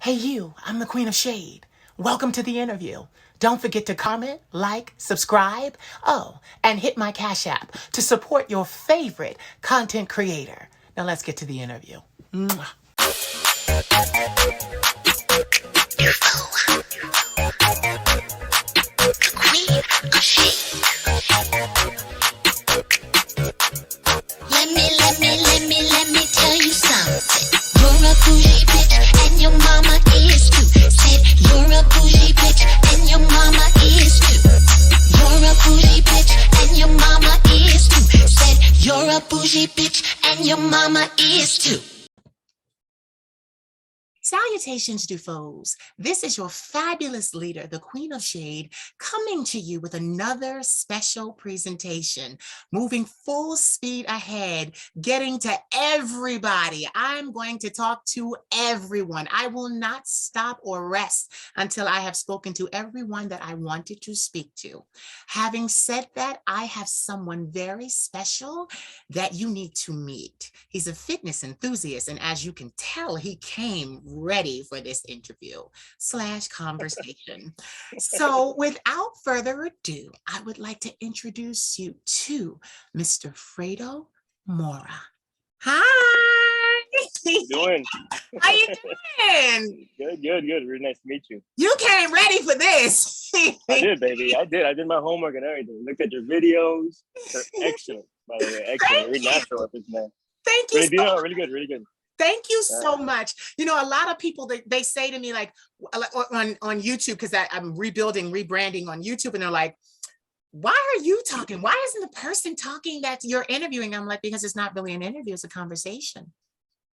Hey you, I'm the Queen of Shade. Welcome to the interview. Don't forget to comment, like, subscribe, and hit my Cash App to support your favorite content creator. Now let's get to the interview. Mwah. Let me tell you something. You're a bougie bitch and your mama is too. Said you're a bougie bitch and your mama is too. You're a bougie bitch and your mama is too. Said you're a bougie bitch and your mama is too. Salutations, Dufoes. This is your fabulous leader, the Queen of Shade, coming to you with another special presentation, moving full speed ahead, getting to everybody. I'm going to talk to everyone. I will not stop or rest until I have spoken to everyone that I wanted to speak to. Having said that, I have someone very special that you need to meet. He's a fitness enthusiast, and as you can tell, he came ready for this interview / conversation. So without further ado, I would like to introduce you to Mr. Fredo Mora. Hi. How you doing? How you doing? Good. Really nice to meet you. You came ready for this. I did, baby. I did my homework and everything. Looked at your videos. They're excellent, by the way. Excellent. Very natural with this man. Thank you. Really good. Thank you so much. You know, a lot of people, they say to me like on YouTube, because I'm rebranding on YouTube, and they're like, why are you talking? Why isn't the person talking that you're interviewing? I'm like, because it's not really an interview, it's a conversation.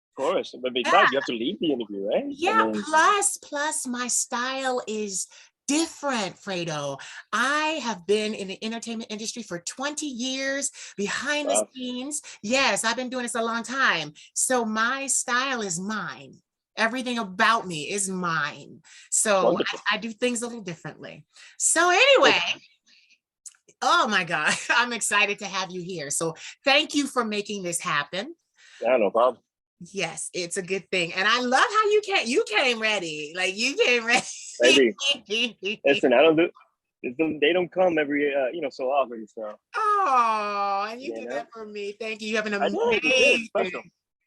Of course. But besides, you have to lead the interview, right? Yeah, plus my style is different, Fredo. I have been in the entertainment industry for 20 years, behind the scenes. Yes, I've been doing this a long time. So my style is mine. Everything about me is mine. So I do things a little differently. So anyway, oh my God, I'm excited to have you here. So thank you for making this happen. Yeah, no problem. Yes, it's a good thing. And I love how you came ready. Like you came ready. Baby, listen, they don't come every, so often, so. Oh, and you did that for me. Thank you. You have an amazing,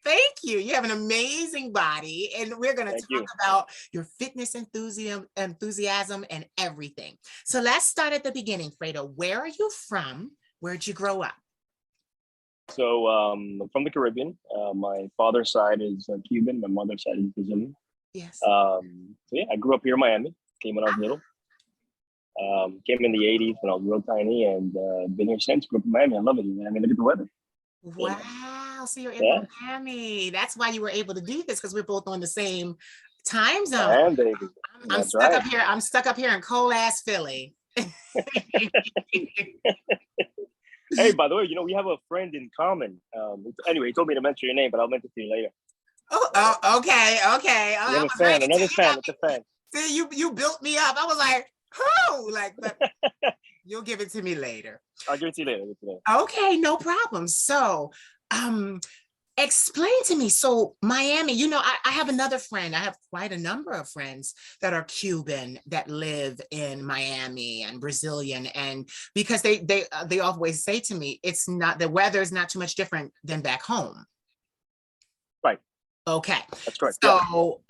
thank you. You have an amazing body. And we're going to talk about your fitness enthusiasm and everything. So let's start at the beginning, Fredo. Where are you from? Where'd you grow up? So I'm from the Caribbean. My father's side is Cuban. My mother's side is Brazilian. Yes. So yeah, I grew up here in Miami. Came when I was little. Came in the 80s when I was real tiny, and been here since. Grew up in Miami. I love it. I mean, look at the weather. Wow. So you're in Miami. That's why you were able to do this, because we're both on the same time zone. And baby. I'm stuck up here. I'm stuck up here in cold ass Philly. Hey, by the way, we have a friend in common. Anyway, he told me to mention your name, but I'll mention it to you later. Oh, okay. Another fan. It's a fan. See, you built me up. I was like, who? But you'll give it to me later. I'll give it to you later. Okay, no problem. So, explain to me. So Miami, I have another friend. I have quite a number of friends that are Cuban that live in Miami and Brazilian. And because they always say to me, the weather is not too much different than back home. Right. Okay. That's correct. So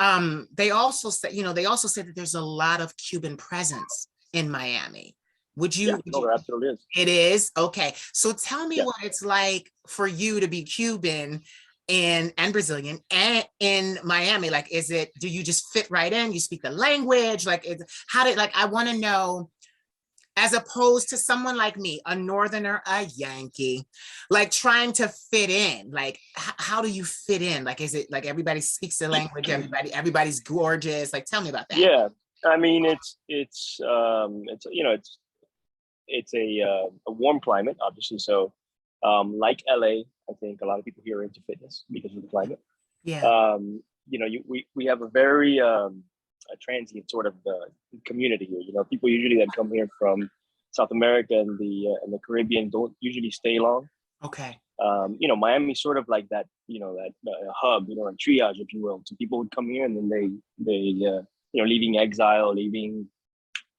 they also say that there's a lot of Cuban presence in Miami. There absolutely is. It is? Okay. So tell me what it's like for you to be Cuban and Brazilian and in Miami. Like, do you just fit right in? You speak the language? I want to know, as opposed to someone like me, a Northerner, a Yankee, like trying to fit in, like, how do you fit in? Like, is it like everybody speaks the language, everybody's gorgeous? Like, tell me about that. Yeah. I mean, it's a warm climate, obviously. So, like LA, I think a lot of people here are into fitness because of the climate. Yeah. We have a very a transient sort of community here. People usually that come here from South America and the Caribbean don't usually stay long. Okay. You know, Miami's sort of like that, you know, that hub, you know, a triage, if you will. So people would come here and then you know, leaving exile, leaving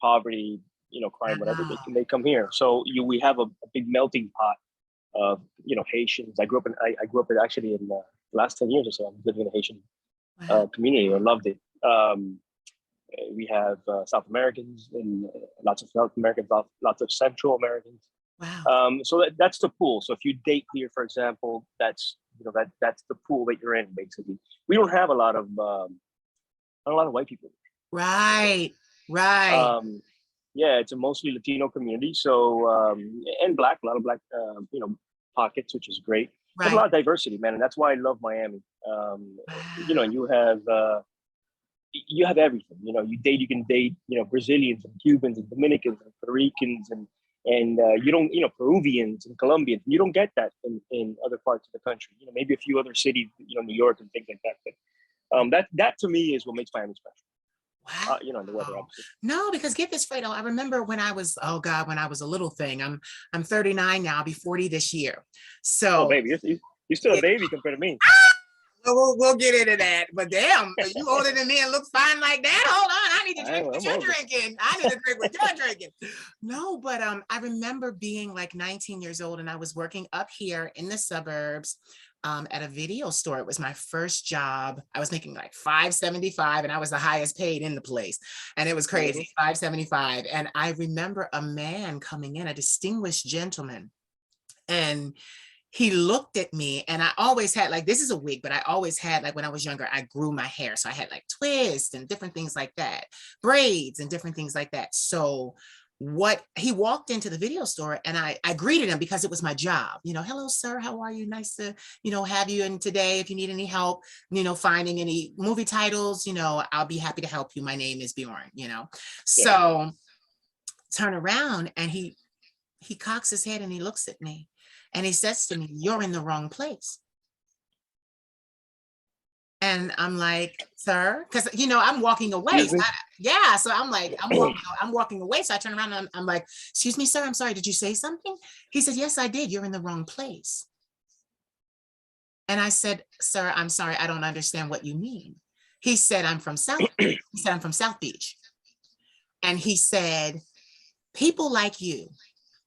poverty, you know, crime, whatever, Wow. they come here. So we have a big melting pot of, you know, Haitians. I grew up in actually in the last 10 years or so. I was living in a Haitian Wow. community. I loved it. We have South Americans and lots of South Americans, lots of Central Americans. Wow. So that's the pool. So if you date here, for example, that's, you know, that's the pool that you're in. Basically, we don't have a lot of white people. Right. Right. Yeah, it's a mostly Latino community. So and black, a lot of black, you know, pockets, which is great. There's a Right. lot of diversity, man, and that's why I love Miami. You know, Wow. and you have everything. You know, you can date, you know, Brazilians and Cubans and Dominicans and Puerto Ricans and you don't, you know, Peruvians and Colombians. You don't get that in other parts of the country. You know, maybe a few other cities, you know, New York and things like that. But that to me is what makes Miami special. Wow. You know, the weather, obviously. No, because get this, Fredo. I remember when I was, oh God, when I was a little thing. I'm 39 now. I'll be 40 this year. Oh, So baby, you're still a it, baby compared to me. we'll get into that. But damn, you older than me and look fine like that. Hold on, I need to drink what I'm you're older. drinking. I need to drink what you're drinking. No, but I remember being like 19 years old and I was working up here in the suburbs. At a video store. It was my first job. I was making like $5.75 and I was the highest paid in the place. And it was crazy, $5.75. And I remember a man coming in, a distinguished gentleman, and he looked at me and I always had like, this is a wig, but I always had like when I was younger, I grew my hair. So I had like twists and different things like that, braids and different things like that. So what he walked into the video store and I greeted him because it was my job. You know, hello, sir, how are you? Nice to, you know, have you in today. If you need any help, you know, finding any movie titles, you know, I'll be happy to help you. My name is Bjorn, you know. Yeah. So turn around and he cocks his head and he looks at me and he says to me, you're in the wrong place. And I'm like, sir, because you know I'm walking away. So yeah, so I'm like, I'm walking away. So I turn around and I'm like, excuse me, sir, I'm sorry. Did you say something? He said, yes, I did. You're in the wrong place. And I said, sir, I'm sorry. I don't understand what you mean. He said, I'm from South. He said, I'm from South Beach. And he said, people like you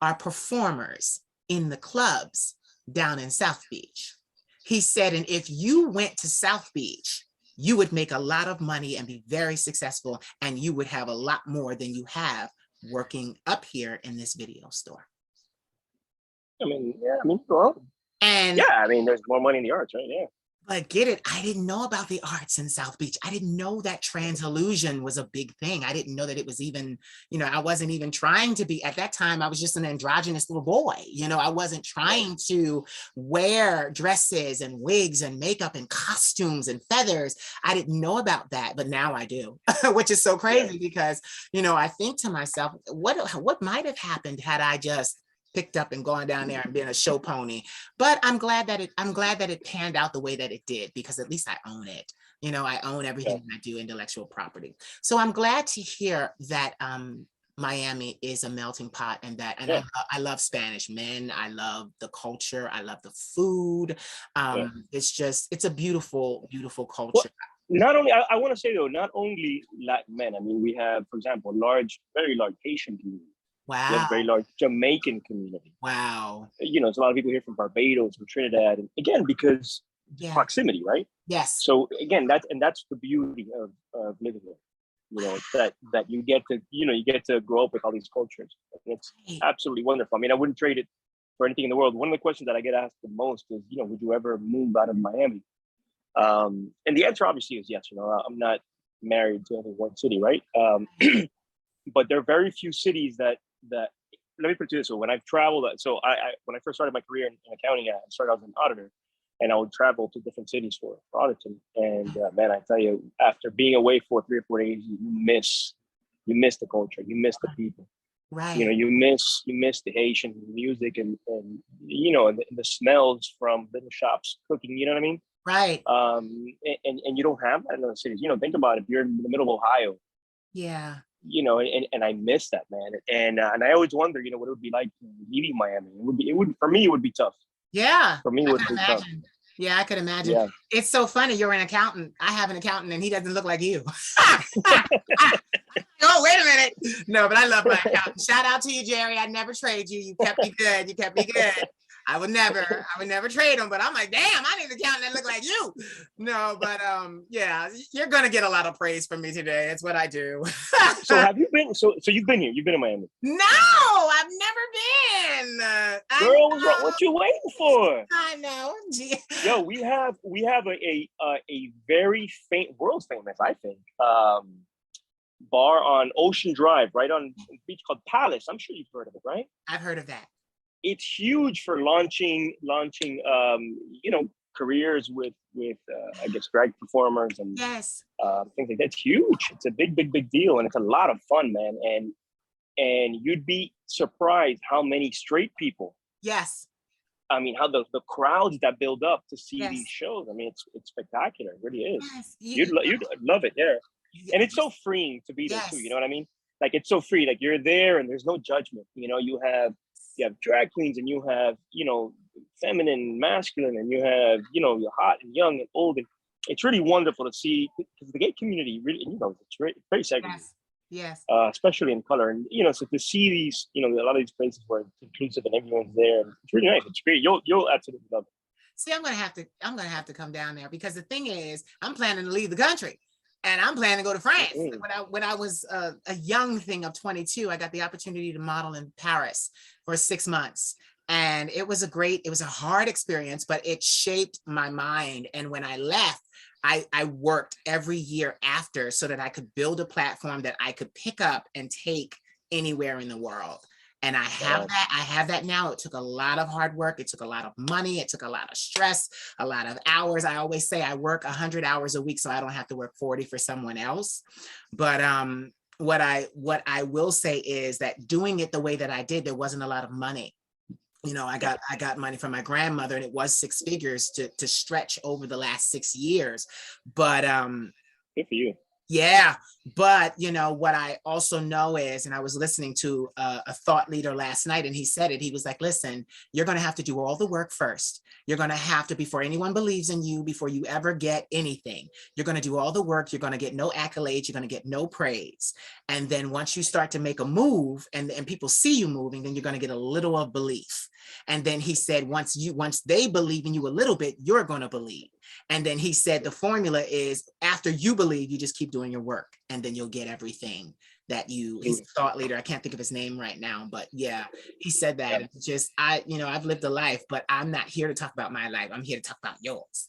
are performers in the clubs down in South Beach. He said, and if you went to South Beach, you would make a lot of money and be very successful, and you would have a lot more than you have working up here in this video store. I mean, yeah, I mean, well, And yeah, I mean, there's more money in the arts, right? Yeah. but get it, I didn't know about the arts in South Beach. I didn't know that trans illusion was a big thing. I didn't know that it was even, you know, I wasn't even trying to be, at that time, I was just an androgynous little boy. You know, I wasn't trying to wear dresses and wigs and makeup and costumes and feathers. I didn't know about that, but now I do, which is so crazy because, you know, I think to myself, what might have happened had I just picked up and gone down there and been a show pony. But I'm glad that it panned out the way that it did, because at least I own it. You know, I own everything I do, intellectual property. So I'm glad to hear that Miami is a melting pot, and I love Spanish men. I love the culture. I love the food. It's a beautiful, beautiful culture. Well, not only, I want to say though, not only Latin men. I mean, we have, for example, very large Haitian community. Wow. We have a very large Jamaican community. Wow. You know, there's a lot of people here from Barbados, from Trinidad, and again, because proximity, right? Yes. So again, that's the beauty of living here. You know, that you get to grow up with all these cultures. And it's absolutely wonderful. I mean, I wouldn't trade it for anything in the world. One of the questions that I get asked the most is, you know, would you ever move out of Miami? And the answer obviously is yes. You know, I'm not married to any one city, right? But there are very few cities that let me put it this way. When I've traveled, so when I first started my career in accounting, I started as an auditor, and I would travel to different cities for auditing. And man, I tell you, after being away for 3 or 4 days, you miss the culture, you miss the people. Right. You know, you miss the Haitian music and you know, and the smells from little shops cooking. You know what I mean? Right. And you don't have that in other cities. You know, think about it. If you're in the middle of Ohio. Yeah. You know, and I miss that, man. And I always wonder, you know, what it would be like leaving Miami. It would for me, it would be tough. Yeah, For me, it I would could be tough. imagine. Yeah, I could imagine. Yeah. It's so funny. You're an accountant. I have an accountant and he doesn't look like you. Oh, wait a minute. No, but I love my accountant. Shout out to you, Jerry. I never trade you. You kept me good. You kept me good. I would never trade him, but I'm like, damn, I need an accountant that look like you. No, but yeah, you're gonna get a lot of praise from me today. It's what I do. So have you been? So you've been here. You've been in Miami. No, I've never been. Girl, what's wrong? What you waiting for? I know. Yo, we have a very world famous, I think, bar on Ocean Drive, right on a beach called Palace. I'm sure you've heard of it, right? I've heard of that. It's huge for launching, careers with I guess drag performers and Yes. things like that. It's huge. It's a big deal, and it's a lot of fun, man. And you'd be surprised how many straight people. Yes. I mean, how the crowds that build up to see Yes. these shows. I mean, it's spectacular. It really is. Yes. You'd love it there. And it's so freeing to be there too. You know what I mean? Like, it's so free. Like, you're there and there's no judgment. You know, you have drag queens and you have, feminine, masculine, and you have, you're hot and young and old. And it's really wonderful to see, because the gay community really, it's very segregated. Yes. Especially in color. And, so to see these, a lot of these places where it's inclusive and everyone's there, it's really nice. It's great. You'll absolutely love it. See, I'm gonna have to come down there, because the thing is, I'm planning to leave the country. And I'm planning to go to France. When I was a young thing of 22, I got the opportunity to model in Paris for 6 months. And it was a hard experience, but it shaped my mind. And when I left, I worked every year after so that I could build a platform that I could pick up and take anywhere in the world. And I have that now. It took a lot of hard work. It took a lot of money. It took a lot of stress, a lot of hours. I always say I work 100 hours a week so I don't have to work 40 for someone else. But what I will say is that doing it the way that I did, there wasn't a lot of money. I got money from my grandmother, and it was 6 figures to stretch over the last 6 years. But good for you. Yeah, but what I also know is, and I was listening to a thought leader last night, and he said it. He was like, listen, you're going to have to do all the work first. You're going to have to, before anyone believes in you, before you ever get anything, you're going to do all the work. You're going to get no accolades. You're going to get no praise. And then once you start to make a move and people see you moving, then you're going to get a little of belief. And then he said, once they believe in you a little bit, you're going to believe. And then he said, the formula is, after you believe, you just keep doing your work, and then you'll get everything that he's a thought leader. I can't think of his name right now, but yeah, he said that. It's just, I've lived a life, but I'm not here to talk about my life. I'm here to talk about yours.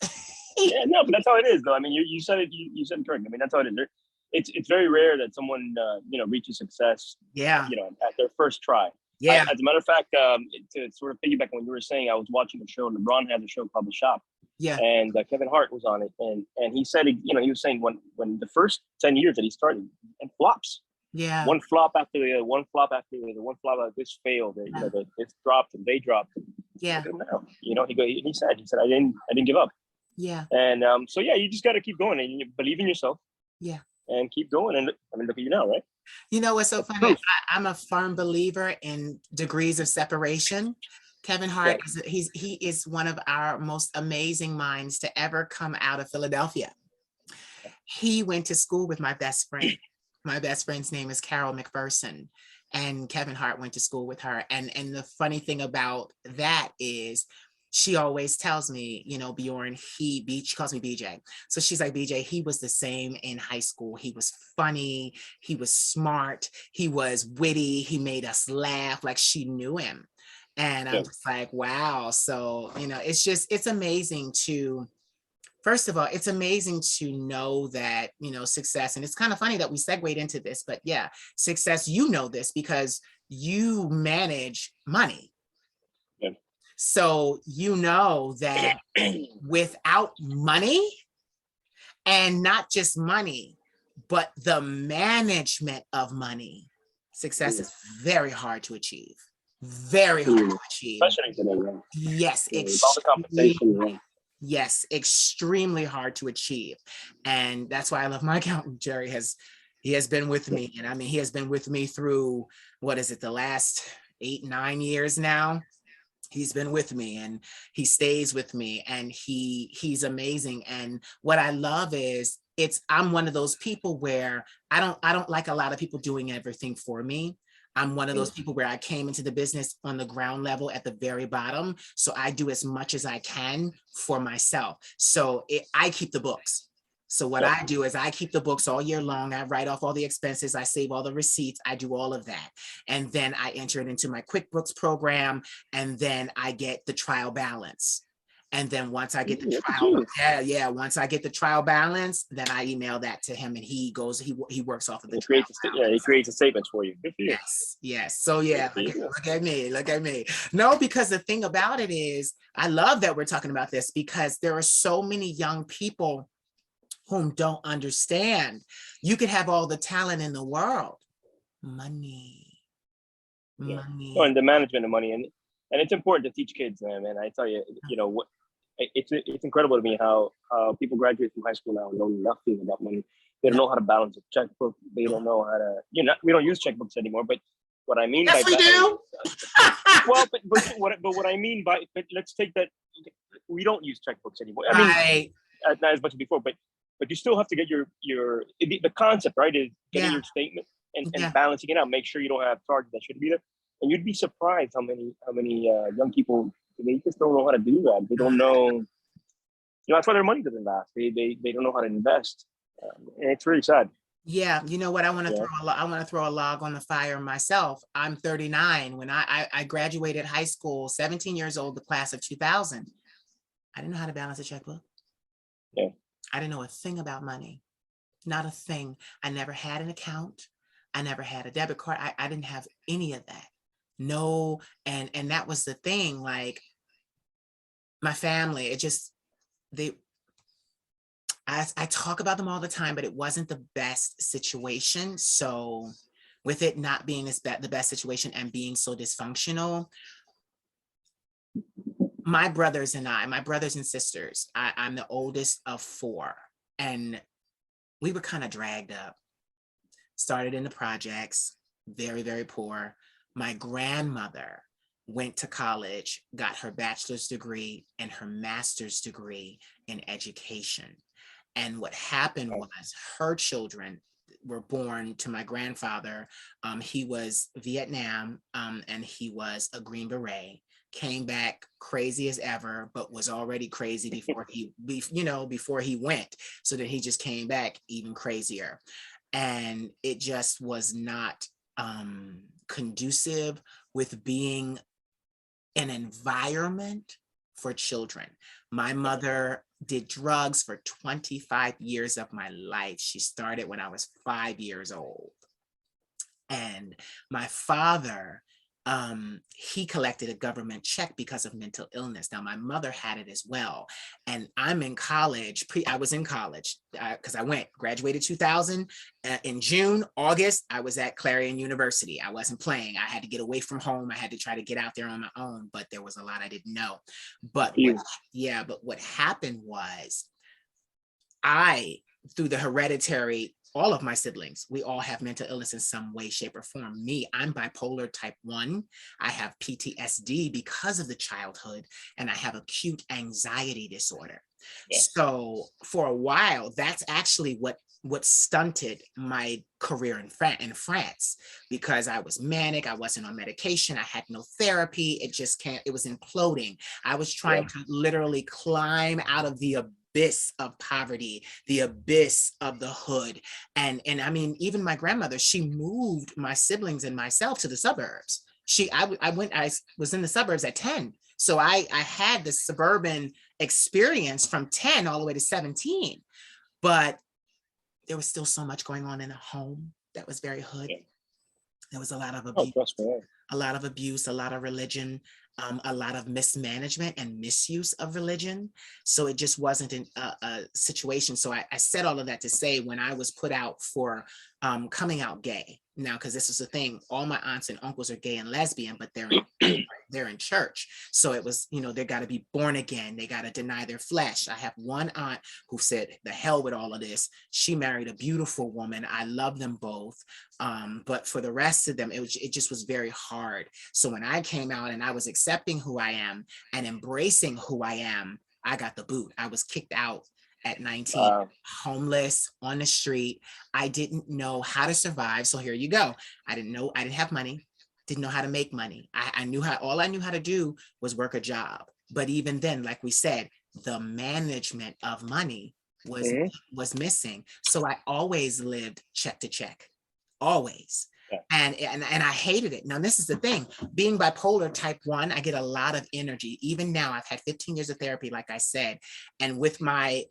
Yeah, no, but that's how it is, though. I mean, you said it, you said it correct. I mean, that's how it is. It's very rare that someone, reaches success, at their first try. Yeah. As a matter of fact, to sort of piggyback on what you were saying, I was watching a show, LeBron had a show called The Shop. Yeah. And Kevin Hart was on it. And he said, he was saying when the first 10 years that he started, and flops. Yeah. One flop after the other, one flop after the other, one flop after this failed. This dropped and they dropped. Yeah. He said, I didn't give up. Yeah. And so yeah, you just got to keep going and you believe in yourself. Yeah. And keep going. And I mean, look at you now, right? What's so funny? I'm a firm believer in degrees of separation. Kevin Hart, he is one of our most amazing minds to ever come out of Philadelphia. He went to school with my best friend. My best friend's name is Carol McPherson, and Kevin Hart went to school with her. And the funny thing about that is, she always tells me, Bjorn, she calls me BJ. So she's like, BJ, he was the same in high school. He was funny. He was smart. He was witty. He made us laugh. Like, she knew him. And I'm just like, wow. So, it's amazing first of all, it's amazing to know that, success, and it's kind of funny that we segued into this, but yeah, success, this because you manage money. Yeah. So, that without money, and not just money, but the management of money, success is very hard to achieve. Very hard to achieve. Especially today, right? Yes, all the compensation, right? Yes, extremely hard to achieve. And that's why I love my accountant. Jerry he has been with me. And I mean, he has been with me through, the last 8-9 years now. He's been with me and he stays with me, and he's amazing. And what I love is I'm one of those people where I don't like a lot of people doing everything for me. I'm one of those people where I came into the business on the ground level at the very bottom. So I do as much as I can for myself. So I keep the books. So what I do is I keep the books all year long. I write off all the expenses. I save all the receipts. I do all of that. And then I enter it into my QuickBooks program. And then I get the trial balance. And then once I get the trial, once I get the trial balance, then I email that to him, and he works off of the trial balance. He creates a statement for you. Good for you. Yes. So yeah, look at me. No, because the thing about it is, I love that we're talking about this, because there are so many young people whom don't understand. You could have all the talent in the world. Money. Oh, and the management of money. And it's important to teach kids, man. And I tell you, what, it's incredible to me how people graduate from high school now and know nothing about money. They don't know how to balance a checkbook. They don't know how to, we don't use checkbooks anymore, but what I mean by that do. Well, but what I mean by, but let's take that, we don't use checkbooks anymore. I mean, not as much as before, but you still have to get the concept, right, is getting your statement and balancing it out. Make sure you don't have charges that shouldn't be there. And you'd be surprised how many young people, they just don't know how to do that. They don't know, that's why their money doesn't last. They don't know how to invest. And it's really sad. Yeah, you know what? I want to throw a log on the fire myself. I'm 39. When I graduated high school, 17 years old, the class of 2000. I didn't know how to balance a checkbook. Yeah. I didn't know a thing about money. Not a thing. I never had an account. I never had a debit card. I didn't have any of that. No, and that was the thing. Like, my family, I talk about them all the time, but it wasn't the best situation. So with it not being the best situation and being so dysfunctional, my brothers and sisters, I'm the oldest of 4, and we were kind of dragged up. Started in the projects, very, very poor. My grandmother went to college, got her bachelor's degree and her master's degree in education. And what happened was, her children were born to my grandfather. He was Vietnam, and he was a Green Beret. Came back crazy as ever, but was already crazy before he went. So then he just came back even crazier. And it just was not conducive with being an environment for children. My mother did drugs for 25 years of my life. She started when I was 5 years old. And my father, he collected a government check because of mental illness. Now, my mother had it as well. And I'm in college, I was in college because I graduated 2000. In June, August, I was at Clarion University. I wasn't playing. I had to get away from home. I had to try to get out there on my own, but there was a lot I didn't know. But what happened was, through the hereditary, all of my siblings, we all have mental illness in some way, shape, or form. Me, I'm bipolar type 1. I have PTSD because of the childhood, and I have acute anxiety disorder. Yeah. So for a while, that's actually what stunted my career in France, because I was manic. I wasn't on medication. I had no therapy. It was imploding. I was trying to literally climb out of the abyss of poverty, the abyss of the hood. And I mean, even my grandmother, she moved my siblings and myself to the suburbs. I was in the suburbs at 10. So I had this suburban experience from 10 all the way to 17, but there was still so much going on in the home that was very hood. There was a lot of abuse, a lot of religion, a lot of mismanagement and misuse of religion. So it just wasn't a situation. So I said all of that to say, when I was put out for coming out gay, now, because this is the thing, all my aunts and uncles are gay and lesbian, but they're in church. So it was, they got to be born again. They got to deny their flesh. I have one aunt who said, the hell with all of this. She married a beautiful woman. I love them both. But for the rest of them, it just was very hard. So when I came out and I was accepted, accepting who I am and embracing who I am, I got the boot. I was kicked out at 19, homeless on the street. I didn't know how to survive. So here you go. I didn't have money, didn't know how to make money. All I knew how to do was work a job. But even then, like we said, the management of money was missing. So I always lived check to check, always. And I hated it. Now, this is the thing, being bipolar type 1, I get a lot of energy. Even now, I've had 15 years of therapy, like I said, and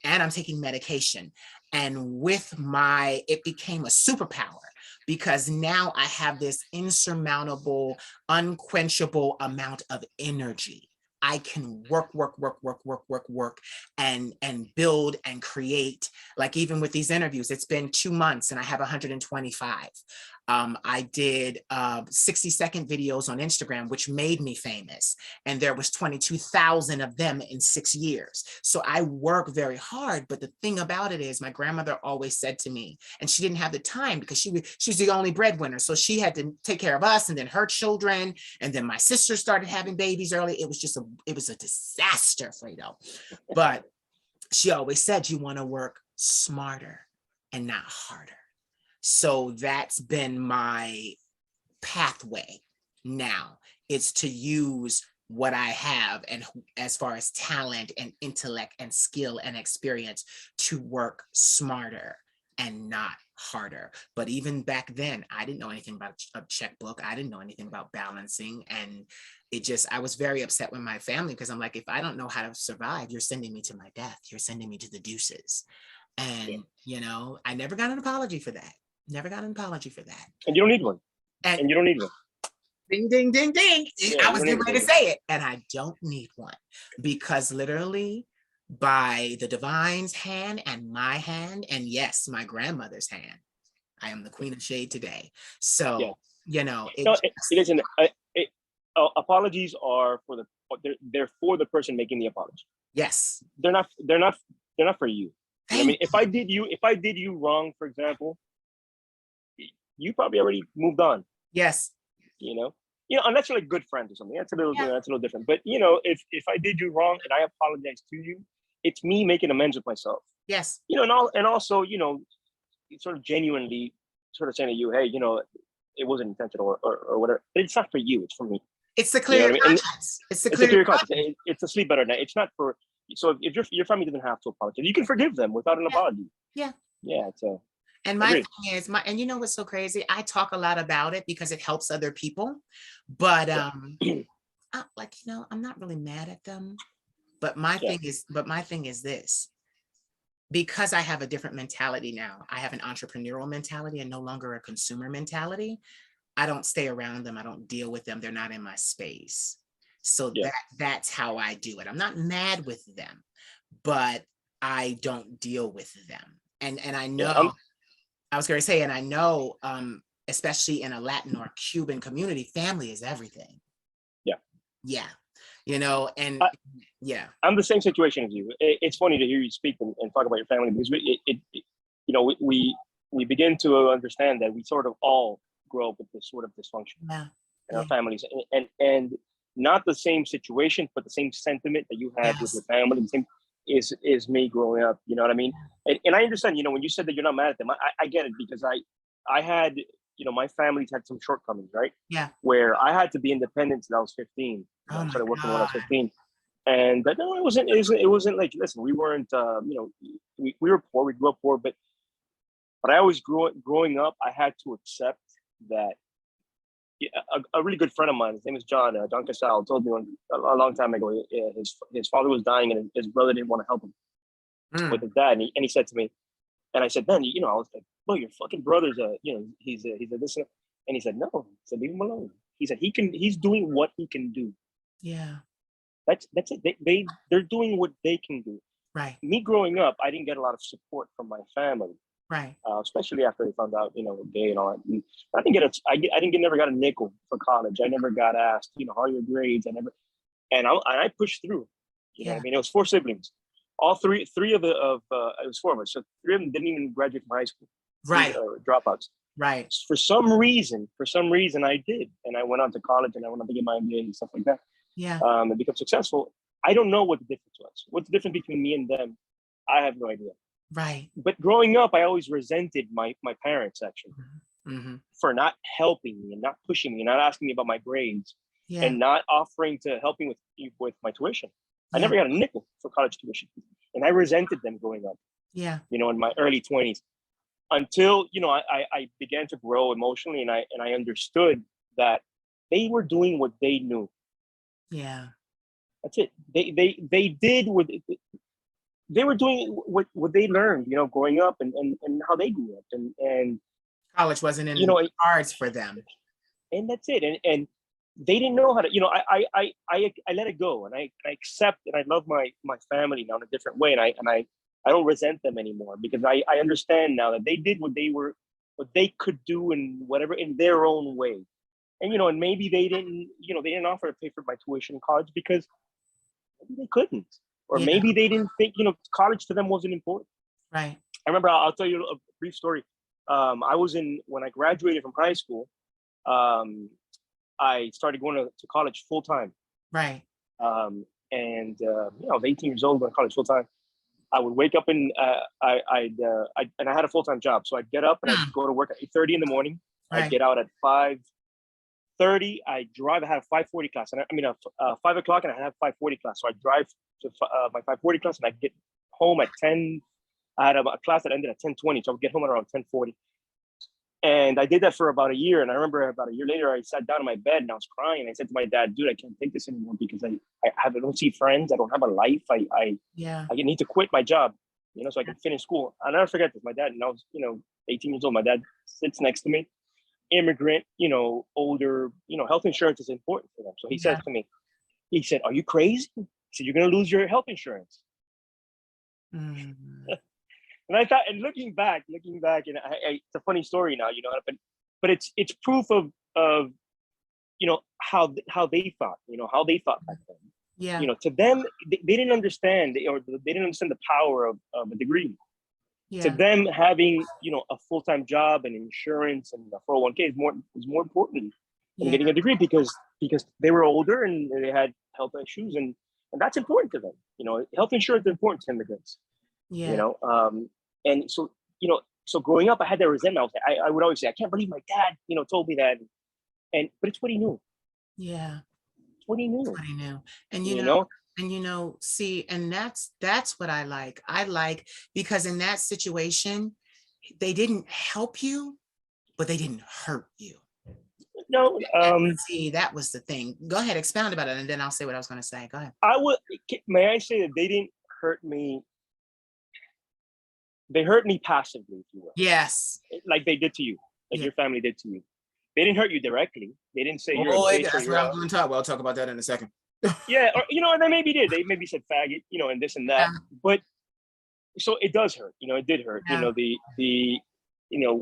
I'm taking medication. And it became a superpower because now I have this insurmountable, unquenchable amount of energy. I can work and build and create. Like even with these interviews, it's been 2 months and I have 125. I did 60-second videos on Instagram, which made me famous. And there was 22,000 of them in 6 years. So I work very hard. But the thing about it is my grandmother always said to me, and she didn't have the time because she was the only breadwinner. So she had to take care of us and then her children. And then my sister started having babies early. It was a disaster, Fredo. But she always said, you want to work smarter and not harder. So that's been my pathway now, is to use what I have and as far as talent and intellect and skill and experience to work smarter and not harder. But even back then, I didn't know anything about a checkbook. I didn't know anything about balancing. And I was very upset with my family because I'm like, if I don't know how to survive, you're sending me to my death. You're sending me to the deuces. And, I never got an apology for that. Never got an apology for that. And you don't need one. And you don't need one. Ding, ding, ding, ding. Yeah, I was getting ready to say it. And I don't need one because literally by the divine's hand and my hand, and yes, my grandmother's hand, I am the queen of shade today. So, apologies are they're for the person making the apology. Yes. They're not for you. I mean, if I did you wrong, for example, you probably already moved on. Yes. Unless you're like good friends or something, that's a little different. But if I did you wrong and I apologize to you, it's me making amends with myself. Yes. And also, sort of genuinely sort of saying to you, hey, it wasn't intentional or whatever. But it's not for you, it's for me. It's the clear conscience. It's the clear conscience. It's a sleep better night. It's not for. So if your family doesn't have to apologize, you can forgive them without an apology. Yeah. Yeah. So. And my thing is, and you know what's so crazy? I talk a lot about it because it helps other people. But I'm not really mad at them. But my thing is this. Because I have a different mentality now, I have an entrepreneurial mentality and no longer a consumer mentality. I don't stay around them. I don't deal with them. They're not in my space. So that's how I do it. I'm not mad with them, but I don't deal with them. And I know. I was going to say, and I know, especially in a Latin or Cuban community, family is everything. Yeah. Yeah. I'm the same situation as you. It's funny to hear you speak and talk about your family because we begin to understand that we sort of all grow up with this sort of dysfunction in our families, and not the same situation, but the same sentiment that you had with your family. The same is me growing up. You know what I mean? And I understand. When you said that you're not mad at them, I get it because I had my family's had some shortcomings, right? Yeah. Where I had to be independent until I was 15. I started working when I was 15. And but no, it wasn't like, listen, we weren't we were poor, we grew up poor, but I always growing up, I had to accept that a really good friend of mine, his name is John Casal, told me a long time ago, his father was dying and his brother didn't want to help him with his dad. And he said to me, and I said, then, I was like, bro, your fucking brother's he's a this. And he said, no, he said, leave him alone. He said, he's doing what he can do. Yeah. That's it. They're doing what they can do. Right. Me growing up, I didn't get a lot of support from my family. Right. Especially after they found out, gay and all that. And I never got a nickel for college. I never got asked, how are your grades? I pushed through. You know what I mean? It was 4 siblings. All three of it was 4 of us. So 3 of them didn't even graduate from high school. Right. Dropouts. Right. For some reason I did. And I went on to college and I went on to get my MBA and stuff like that. Yeah. and become successful. I don't know what the difference was. What's the difference between me and them? I have no idea. Right. But growing up, I always resented my parents actually Mm-hmm. for not helping me and not pushing me, and not asking me about my grades, Yeah. and not offering to help me with my tuition. I Yeah. never got a nickel for college tuition, and I resented them growing up. Yeah. In my early 20s, until I began to grow emotionally, and I understood that they were doing what they knew. Yeah. That's it. They did what they were doing, what they learned, growing up, and how they grew up, and College wasn't in the cards for them. And that's it. And they didn't know how to, I let it go, and I accept, and I love my family now in a different way, and I don't resent them anymore, because I understand now that they did what they could do, in whatever, in their own way. And maybe they didn't offer to pay for my tuition in college because maybe they couldn't, or Yeah. maybe they didn't think college to them wasn't important. Right. I remember, I'll tell you a brief story. When I graduated from high school, I started going to college full time. Right. And I was 18 years old, going to college full time. I would wake up, and I had a full time job, so I'd get up and I'd go to work at 8:30 in the morning. Right. I'd get out at 5:30. I drive. I had a 5:40 class, and 5 o'clock, and I have 5:40 class. So I drive to my 5:40 class, and I get home at 10. I had a class that ended at 10:20, so I would get home at around 10:40. And I did that for about a year. And I remember about a year later, I sat down in my bed and I was crying. I said to my dad, "Dude, I can't take this anymore, because I don't see friends. I don't have a life. I need to quit my job, so I can finish school." I'll never forget this. My dad, and I was, 18 years old. My dad sits next to me, immigrant, older, health insurance is important for them. So he says to me, he said, "Are you crazy?" He said, "You're going to lose your health insurance." Mm. And I thought, and looking back, and it's a funny story now, but it's proof of how they thought, back then. Yeah. To them, they didn't understand, or they didn't understand the power of a degree. Yeah. To them, having a full-time job and insurance and a 401k is more important than getting a degree, because they were older and they had health issues, and that's important to them. Health insurance is important to immigrants. Yeah. And so growing up, I had that resentment. I would always say, "I can't believe my dad, told me that," but it's what he knew. Yeah. It's what he knew. That's what he knew. And see, and that's what I like. I like, because in that situation, they didn't help you, but they didn't hurt you. No, See, that was the thing. Go ahead, expound about it, and then I'll say what I was going to say. Go ahead. May I say that they didn't hurt me? They hurt me passively, if you will. Yes. Like they did to you, like your family did to you. They didn't hurt you directly. They didn't say you're a bitch. That's what I'm going to talk about. I'll talk about that in a second. Yeah, or and they maybe did. They maybe said faggot, and this and that. Yeah. But so it does hurt. It did hurt. Yeah. The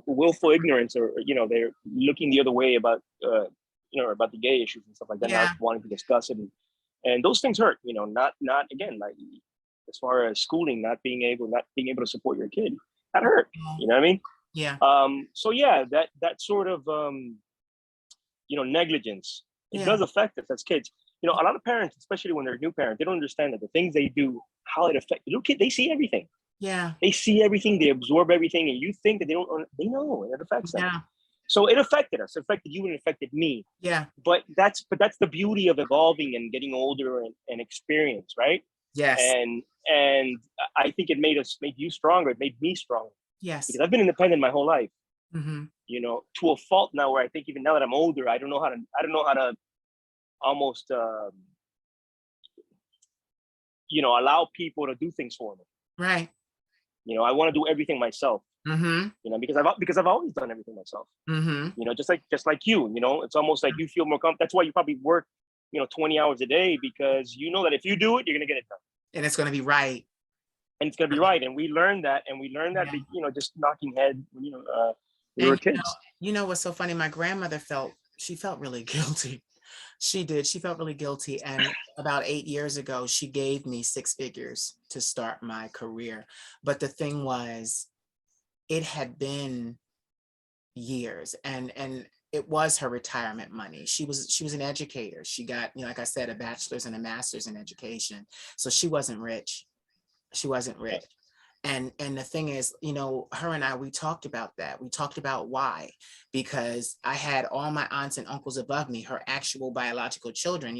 willful ignorance, or they're looking the other way about about the gay issues and stuff like that, Yeah. not wanting to discuss it, and those things hurt. Not again, like, as far as schooling, not being able to support your kid, that hurt. You know what I mean? Yeah. So yeah, that sort of negligence, it does affect us as kids. A lot of parents, especially when they're new parents, they don't understand that the things they do, how it affects the little kid. They see everything. Yeah. They see everything. They absorb everything, and you think that they don't. They know, and it affects them. Yeah. So it affected us. It affected you, and it affected me. Yeah. But that's the beauty of evolving and getting older and experience, right? Yes. And I think it made you stronger. It made me stronger. Yes. Because I've been independent my whole life. Mm-hmm. To a fault now, where I think even now that I'm older, I don't know how to almost allow people to do things for me. Right. I want to do everything myself. Mm-hmm. Because I've always done everything myself. Mm-hmm. Just like you. It's almost like you feel more comfortable. That's why you probably work 20 hours a day, because you know that if you do it, you're gonna get it done, and it's gonna be right. And it's gonna be right. And we learned that, just knocking head when we were kids. What's so funny? My grandmother felt really guilty. She did. She felt really guilty. And about 8 years ago, she gave me 6 figures to start my career. But the thing was, it had been years, and it was her retirement money. She was an educator. She got, like I said, a bachelor's and a master's in education. So she wasn't rich. She wasn't rich. And the thing is, her and I, we talked about that. We talked about why, because I had all my aunts and uncles above me, her actual biological children.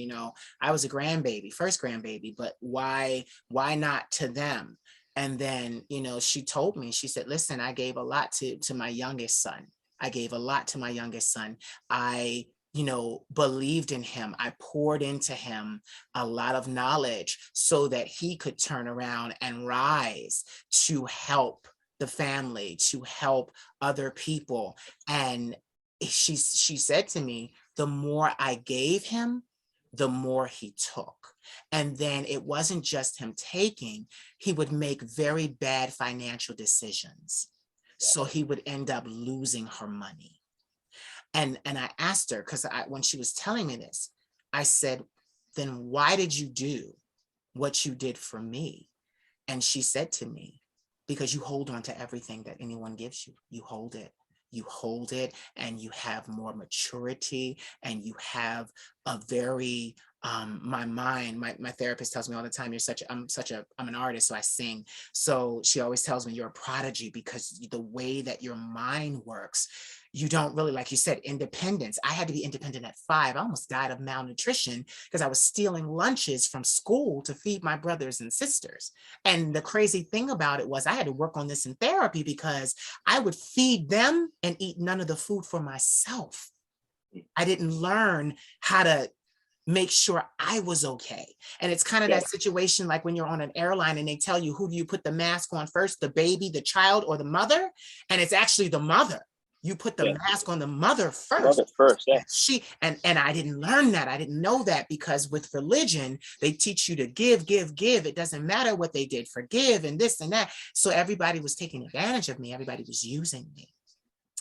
I was a grandbaby, first grandbaby, but why not to them? And then, she told me, she said, listen, I gave a lot to my youngest son. I gave a lot to my youngest son. I believed in him. I poured into him a lot of knowledge so that he could turn around and rise to help the family, to help other people. And she said to me, the more I gave him, the more he took. And then it wasn't just him taking, he would make very bad financial decisions. So he would end up losing her money. And I asked her, because when she was telling me this, I said, then why did you do what you did for me? And she said to me, because you hold on to everything that anyone gives you. You hold it. You hold it, and you have more maturity, and you have a very my therapist tells me all the time, I'm an artist, so I sing. So she always tells me you're a prodigy, because the way that your mind works, you don't really, like you said, independence. I had to be independent at 5. I almost died of malnutrition because I was stealing lunches from school to feed my brothers and sisters. And the crazy thing about it was I had to work on this in therapy, because I would feed them and eat none of the food for myself. I didn't learn how to make sure I was okay. And it's kind of that situation like when you're on an airline and they tell you, who do you put the mask on first, the baby, the child, or the mother? And it's actually the mother. You put the mask on the mother first. Mother first, yeah. And I didn't learn that. I didn't know that, because with religion, they teach you to give. It doesn't matter what they did, forgive, and this and that. So everybody was taking advantage of me. Everybody was using me.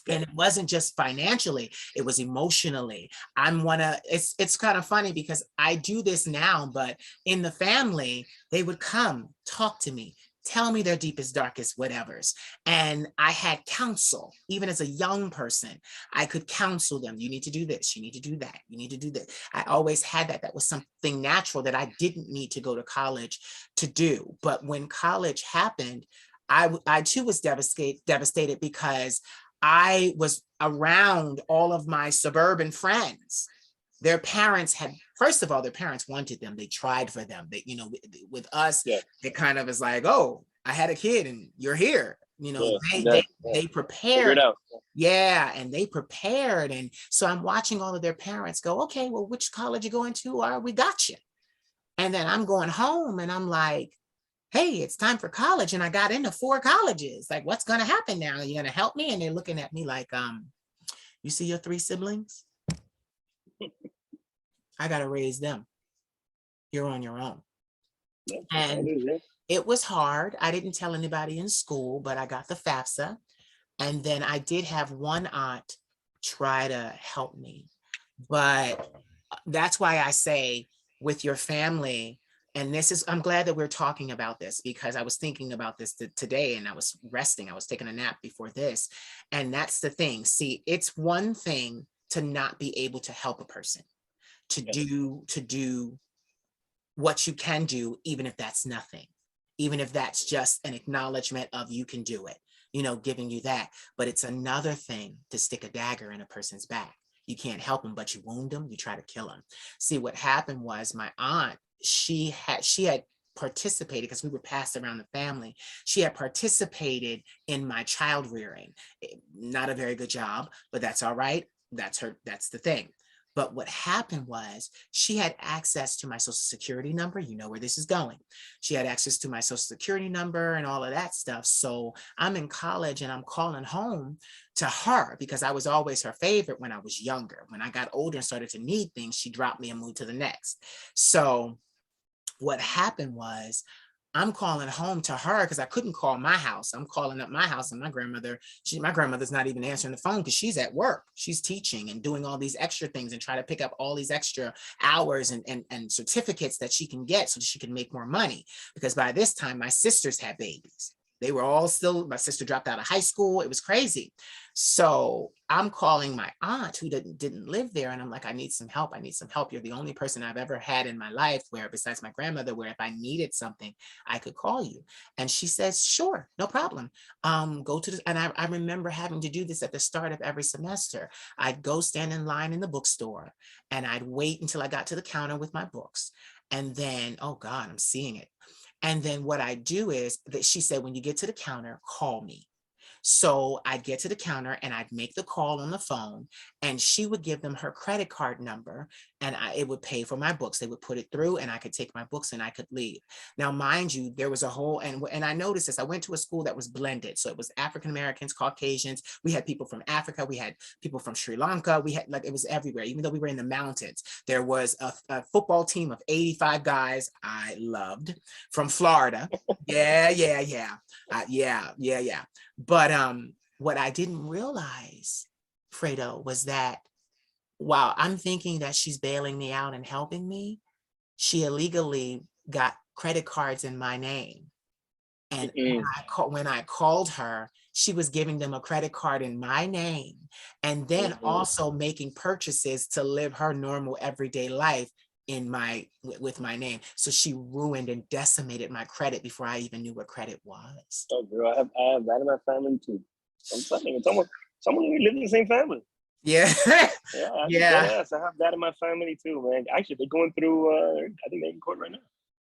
And it wasn't just financially, it was emotionally. It's kind of funny because I do this now, but in the family, they would come talk to me, tell me their deepest, darkest whatevers. And I had counsel, even as a young person, I could counsel them. You need to do this. You need to do that. You need to do this. I always had that. That was something natural that I didn't need to go to college to do. But when college happened, I too was devastated because I was around all of my suburban friends. Their parents had, first of all, their parents wanted them. They tried for them. They, with us, it kind of is like, oh, I had a kid and you're here. They prepared. Yeah, and they prepared. And so I'm watching all of their parents go, okay, well, which college you going to? We got you. And then I'm going home and I'm like, hey, it's time for college. And I got into 4 colleges. Like, what's going to happen now? Are you going to help me? And they're looking at me like, you see your 3 siblings? I got to raise them. You're on your own. And it was hard. I didn't tell anybody in school, but I got the FAFSA. And then I did have one aunt try to help me. But that's why I say with your family, and I'm glad that we're talking about this, because I was thinking about this today and I was resting. I was taking a nap before this. And that's the thing. See, it's one thing to not be able to help a person, to do what you can do, even if that's nothing, even if that's just an acknowledgement of you can do it, giving you that. But it's another thing to stick a dagger in a person's back. You can't help them, but you wound them, you try to kill them. See, what happened was my aunt, she had participated, because we were passed around the family. She had participated in my child rearing. Not a very good job, but that's all right. That's the thing. But what happened was she had access to my social security number. You know where this is going. She had access to my social security number and all of that stuff. So I'm in college and I'm calling home to her because I was always her favorite when I was younger. When I got older and started to need things, she dropped me and moved to the next. So what happened was I'm calling home to her because I couldn't call my house. I'm calling up my house, and my grandmother's not even answering the phone because she's at work. She's teaching and doing all these extra things and trying to pick up all these extra hours and certificates that she can get so that she can make more money. Because by this time, my sisters had babies. They were all still, my sister dropped out of high school. It was crazy. So I'm calling my aunt who didn't live there. And I'm like, I need some help. I need some help. You're the only person I've ever had in my life where, besides my grandmother, where if I needed something, I could call you. And she says, sure, no problem. Go to the, and I remember having to do this at the start of every semester. I'd go stand in line in the bookstore and I'd wait until I got to the counter with my books. And then, oh God, I'm seeing it. And then what I do is that she said, when you get to the counter, call me. So I'd get to the counter and I'd make the call on the phone and she would give them her credit card number and it would pay for my books. They would put it through and I could take my books and I could leave. Now, mind you, there was a whole, and I noticed this, I went to a school that was blended. So it was African-Americans, Caucasians. We had people from Africa. We had people from Sri Lanka. We had, like, it was everywhere. Even though we were in the mountains, there was a football team of 85 guys I loved from Florida. Yeah. But what I didn't realize, Fredo, was that while I'm thinking that she's bailing me out and helping me, she illegally got credit cards in my name. And when I called her, she was giving them a credit card in my name and then also making purchases to live her normal everyday life with my name. So she ruined and decimated my credit before I even knew what credit was. Oh, girl, I have that in my family too. I'm telling you, someone we live in the same family. Yeah. Yes, I have that in my family too, man. Actually, they're going through. I think they're in court right now.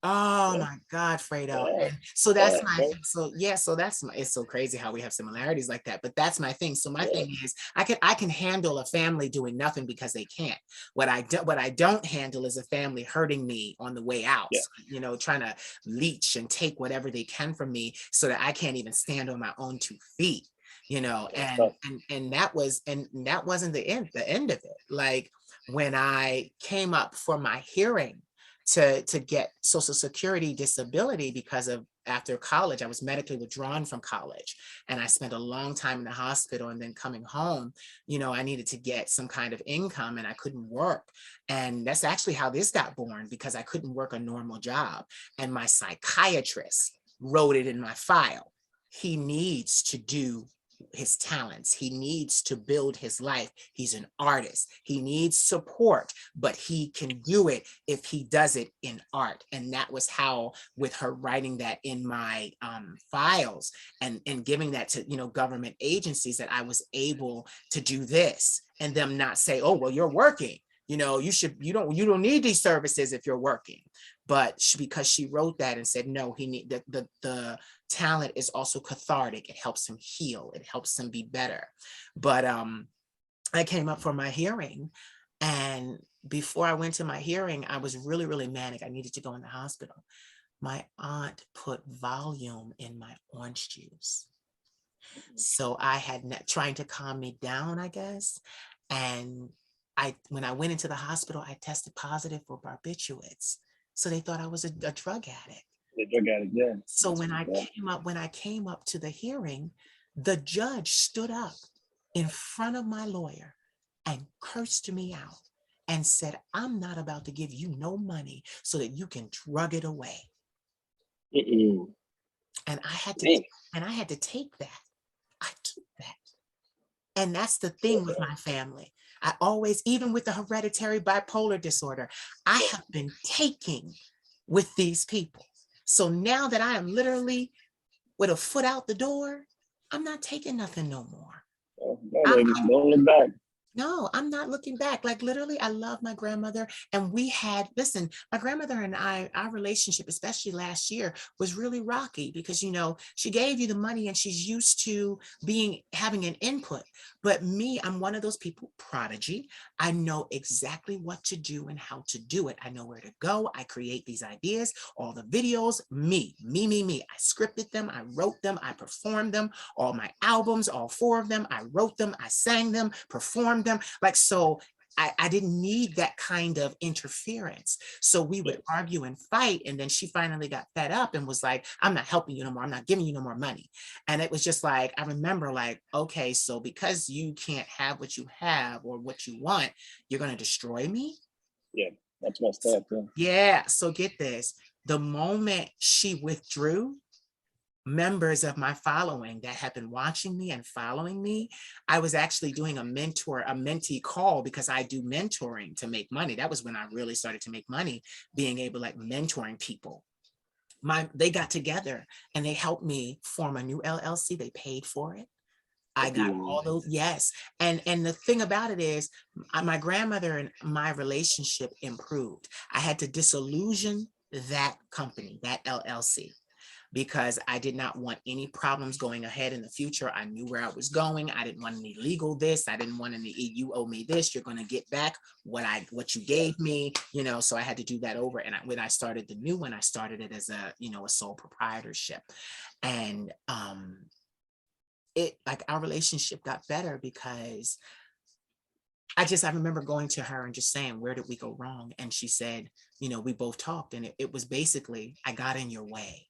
Oh my God, Fredo. And so that's it's so crazy how we have similarities like that, but that's my thing. So my thing is I can handle a family doing nothing because they can't. What I don't handle is a family hurting me on the way out, trying to leech and take whatever they can from me so that I can't even stand on my own 2 feet, and that wasn't the end of it. Like when I came up for my hearing to get Social Security disability because of after college, I was medically withdrawn from college and I spent a long time in the hospital and then coming home, I needed to get some kind of income and I couldn't work. And that's actually how this got born because I couldn't work a normal job. And my psychiatrist wrote it in my file. He needs to do his talents. He needs to build his life. He's an artist. He needs support, but he can do it if he does it in art. And that was how, with her writing that in my files and giving that to, government agencies, that I was able to do this and them not say, oh, well, you're working. You don't need these services if you're working. But because she wrote that and said, no, he need the talent is also cathartic. It helps him heal. It helps him be better. But I came up for my hearing, and before I went to my hearing, I was really, really manic. I needed to go in the hospital. My aunt put volume in my orange juice. So I had trying to calm me down, I guess. And when I went into the hospital, I tested positive for barbiturates. So they thought I was a drug addict. The drug addict, yeah. So when I came up to the hearing, the judge stood up in front of my lawyer and cursed me out and said, I'm not about to give you no money so that you can drug it away. And I had to take that. I took that. And that's the thing with my family. I always, even with the hereditary bipolar disorder, I have been taking with these people. So now that I am literally with a foot out the door, I'm not taking nothing no more. Don't look back. No, I'm not looking back. Like literally, I love my grandmother. And my grandmother and our relationship, especially last year, was really rocky because, she gave you the money and she's used to having an input. But me, I'm one of those people, prodigy. I know exactly what to do and how to do it. I know where to go. I create these ideas, all the videos, me. I scripted them. I wrote them. I performed them. All my albums, all 4 of them, I wrote them. I sang them, performed them. So I didn't need that kind of interference. So we would argue and fight. And then she finally got fed up and was like, I'm not helping you no more. I'm not giving you no more money. And it was just like, I remember like, okay, so because you can't have what you have or what you want, you're going to destroy me? Yeah, that's messed up. Yeah. So get this. The moment she withdrew, members of my following that have been watching me and following me. I was actually doing a mentee call because I do mentoring to make money. That was when I really started to make money, being able like mentoring people. They got together and they helped me form a new LLC. They paid for it. I got all those, yes. And the thing about it is my grandmother and my relationship improved. I had to disillusion that company, that LLC, because I did not want any problems going ahead in the future. I knew where I was going. I didn't want any legal this. I didn't want any, you owe me this, you're going to get back what you gave me, you know, so I had to do that over. And when I started the new one, I started it as a, you know, a sole proprietorship. And it, like, our relationship got better because I remember going to her and just saying, where did we go wrong? And she said, you know, we both talked, and it was basically, I got in your way.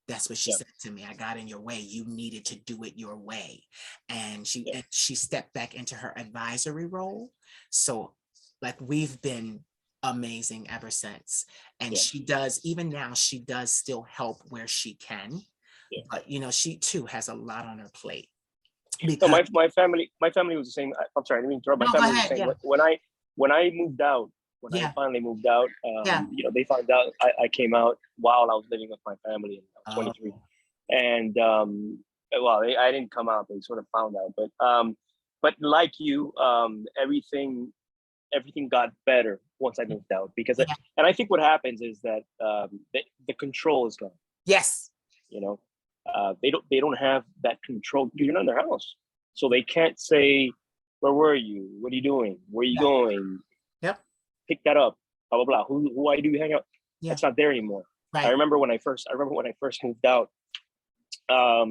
That's what she said to me. I got in your way. You needed to do it your way. And she stepped back into her advisory role. So like, we've been amazing ever since. And she does, even now, she does still help where she can. But, you know, she too has a lot on her plate. Because so my family was the same. I'm sorry, I didn't mean to interrupt. My family was the same. When I moved out, I finally moved out, you know, they found out I came out while I was living with my family, and I was 23. And well, I didn't come out; they sort of found out. But like you, everything got better once I moved out, because and I think what happens is that the control is gone. Yes. You know, they don't have that control. You're not in their house, so they can't say, where were you? What are you doing? Where are you going? Yep. Pick that up. Blah blah blah. Who I do hang out? That's not there anymore. Right. I remember when I first moved out. I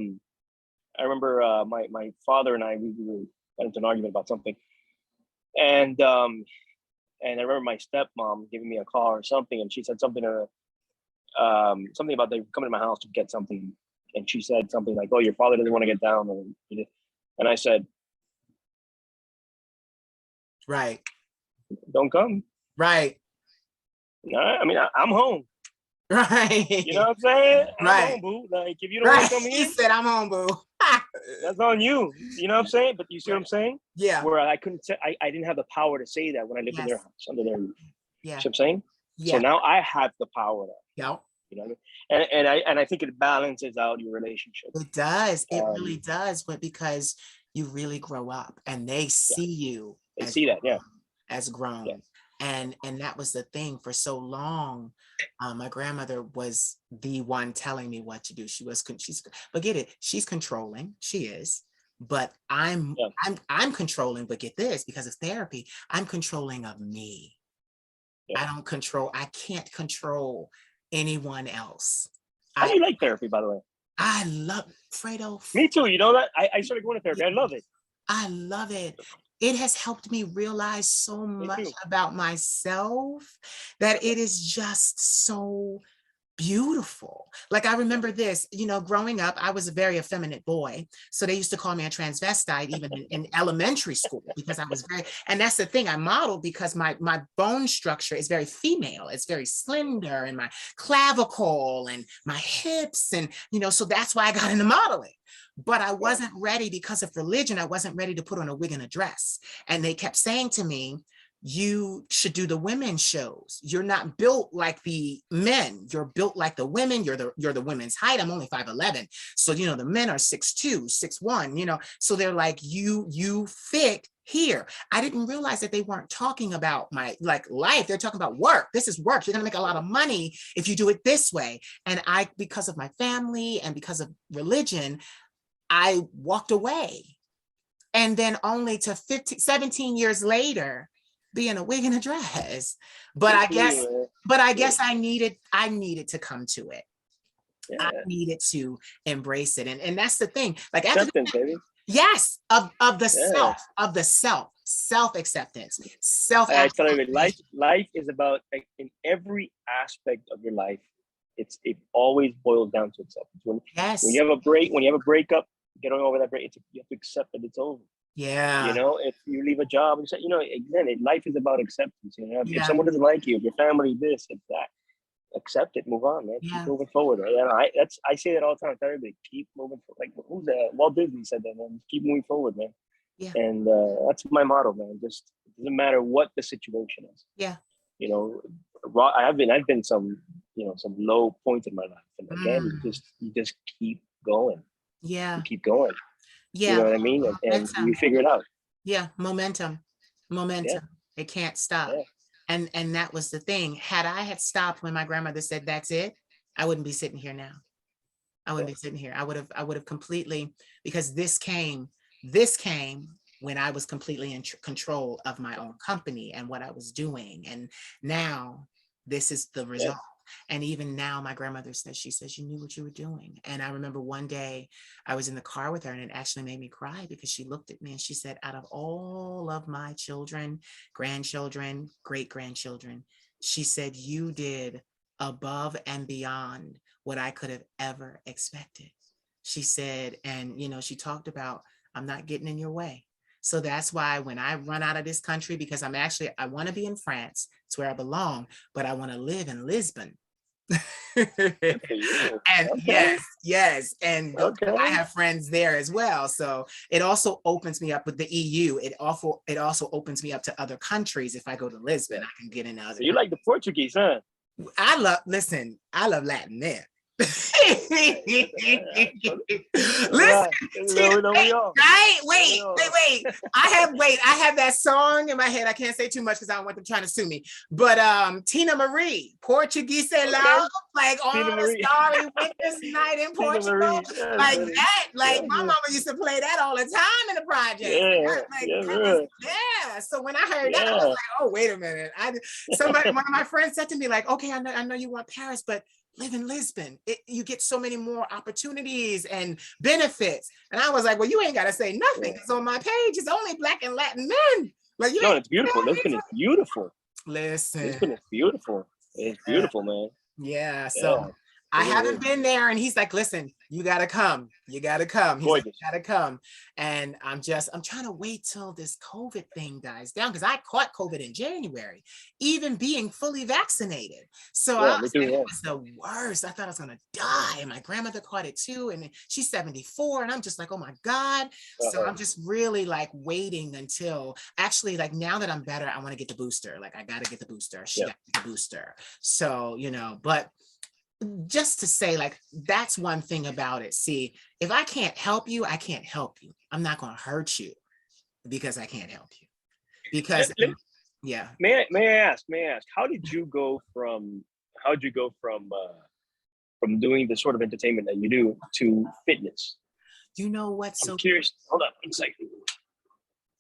remember my father and I, we got into an argument about something, and I remember my stepmom giving me a call or something, and she said something something about they coming to my house to get something, and she said something like, "Oh, your father doesn't want to get down," and I said, "Right, don't come." Right. No, I mean, I'm home. Right. You know what I'm saying? Right. I'm home, boo. Like, if you don't want to come in, he said, "I'm home, boo." That's on you. You know what I'm saying? But you see what I'm saying? Yeah. Where I couldn't say, I didn't have the power to say that when I lived in their house, under their roof. Yeah. See what I'm saying? Yeah. So now I have the power. Yeah. You know what I mean? And I think it balances out your relationship. It does. It really does. But because you really grow up and they see you. They see that, as grown. Yeah. And that was the thing for so long. My grandmother was the one telling me what to do. But get it, she's controlling. She is. But I'm controlling, but get this, because of therapy, I'm controlling of me. Yeah. I can't control anyone else. How do you like therapy, by the way? I love Fredo. Me too. You know that? I started going to therapy. I love it. I love it. It has helped me realize so much about myself that it is just so beautiful. Like, I remember this, you know, growing up, I was a very effeminate boy. So they used to call me a transvestite even in elementary school, because I was and that's the thing, I modeled because my bone structure is very female. It's very slender, and my clavicle and my hips, and, you know, so that's why I got into modeling. But I wasn't ready because of religion. I wasn't ready to put on a wig and a dress. And they kept saying to me, you should do the women's shows. You're not built like the men. You're built like the women. You're the women's height. I'm only 5'11". So, you know, the men are 6'2", 6'1", you know, so they're like, you fit here. I didn't realize that they weren't talking about my life. They're talking about work. This is work. You're going to make a lot of money if you do it this way. And because of my family and because of religion, I walked away. And then only to 17 years later, be in a wig and a dress. But I guess I needed to come to it. Yeah. I needed to embrace it. And that's the thing. Like, acceptance, baby. Yes, of the self-acceptance. I tell you, life is about, like, in every aspect of your life, it always boils down to acceptance. When you have a breakup, get over that break, you have to accept that it's over. Yeah. You know, if you leave a job, you know, again, life is about acceptance. You know, if someone doesn't like you, if your family, this, if that, accept it, move on, man. Yeah. Keep moving forward. And I say that all the time to everybody. Keep moving forward. Like who's that? Walt Disney said that, man. Keep moving forward, man. Yeah. And that's my motto, man. Just it doesn't matter what the situation is. Yeah. You know, I've been some, you know, some low points in my life, and again, you just keep going. Yeah. You keep going. Yeah. You know what I mean? And you figure it out. Yeah. Momentum. Yeah. It can't stop. Yeah. And that was the thing. Had I had stopped when my grandmother said, that's it, I wouldn't be sitting here now. I wouldn't be sitting here. I would have completely, because this came when I was completely in control of my own company and what I was doing. And now this is the result. And even now, my grandmother says, she says, you knew what you were doing. And I remember one day I was in the car with her, and it actually made me cry, because she looked at me and she said, out of all of my children, grandchildren, great-grandchildren, she said, you did above and beyond what I could have ever expected. She said, and, you know, she talked about, I'm not getting in your way. So that's why when I run out of this country, because I want to be in France, it's where I belong, but I want to live in Lisbon. And yes. And I have friends there as well. So it also opens me up with the EU. It also opens me up to other countries. If I go to Lisbon, I can get into other. So you like the Portuguese, huh? I love Latin men. Listen, right? Wait. I have that song in my head. I can't say too much because I don't want them trying to sue me. But Tina Marie, Portuguese love, like on a starry winter's night in Portugal, like that. Like my mama used to play that all the time in the project. So when I heard that, I was like, oh, wait a minute. One of my friends said to me, like, okay, I know you want Paris, but live in Lisbon. You get so many more opportunities and benefits. And I was like, well, you ain't got to say nothing, because on my page, it's only Black and Latin men. Like, it's beautiful. Lisbon is beautiful. Listen. Lisbon is beautiful. It's beautiful, man. Yeah. So I haven't been there. And he's like, listen, you got to come. You got to come. He's like, you got to come. And I'm trying to wait till this COVID thing dies down, because I caught COVID in January, even being fully vaccinated. So it was the worst. I thought I was going to die. And my grandmother caught it too. And she's 74. And I'm just like, oh my God. So I'm just really like waiting until actually, like, now that I'm better, I want to get the booster. Like, I got to get the booster. She got the booster. So, you know, but just to say, like, that's one thing about it. See, if I can't help you, I can't help you. I'm not going to hurt you because I can't help you. Because May I ask, how did you go from doing the sort of entertainment that you do to fitness? You know what's I'm curious. Hold on 1 second.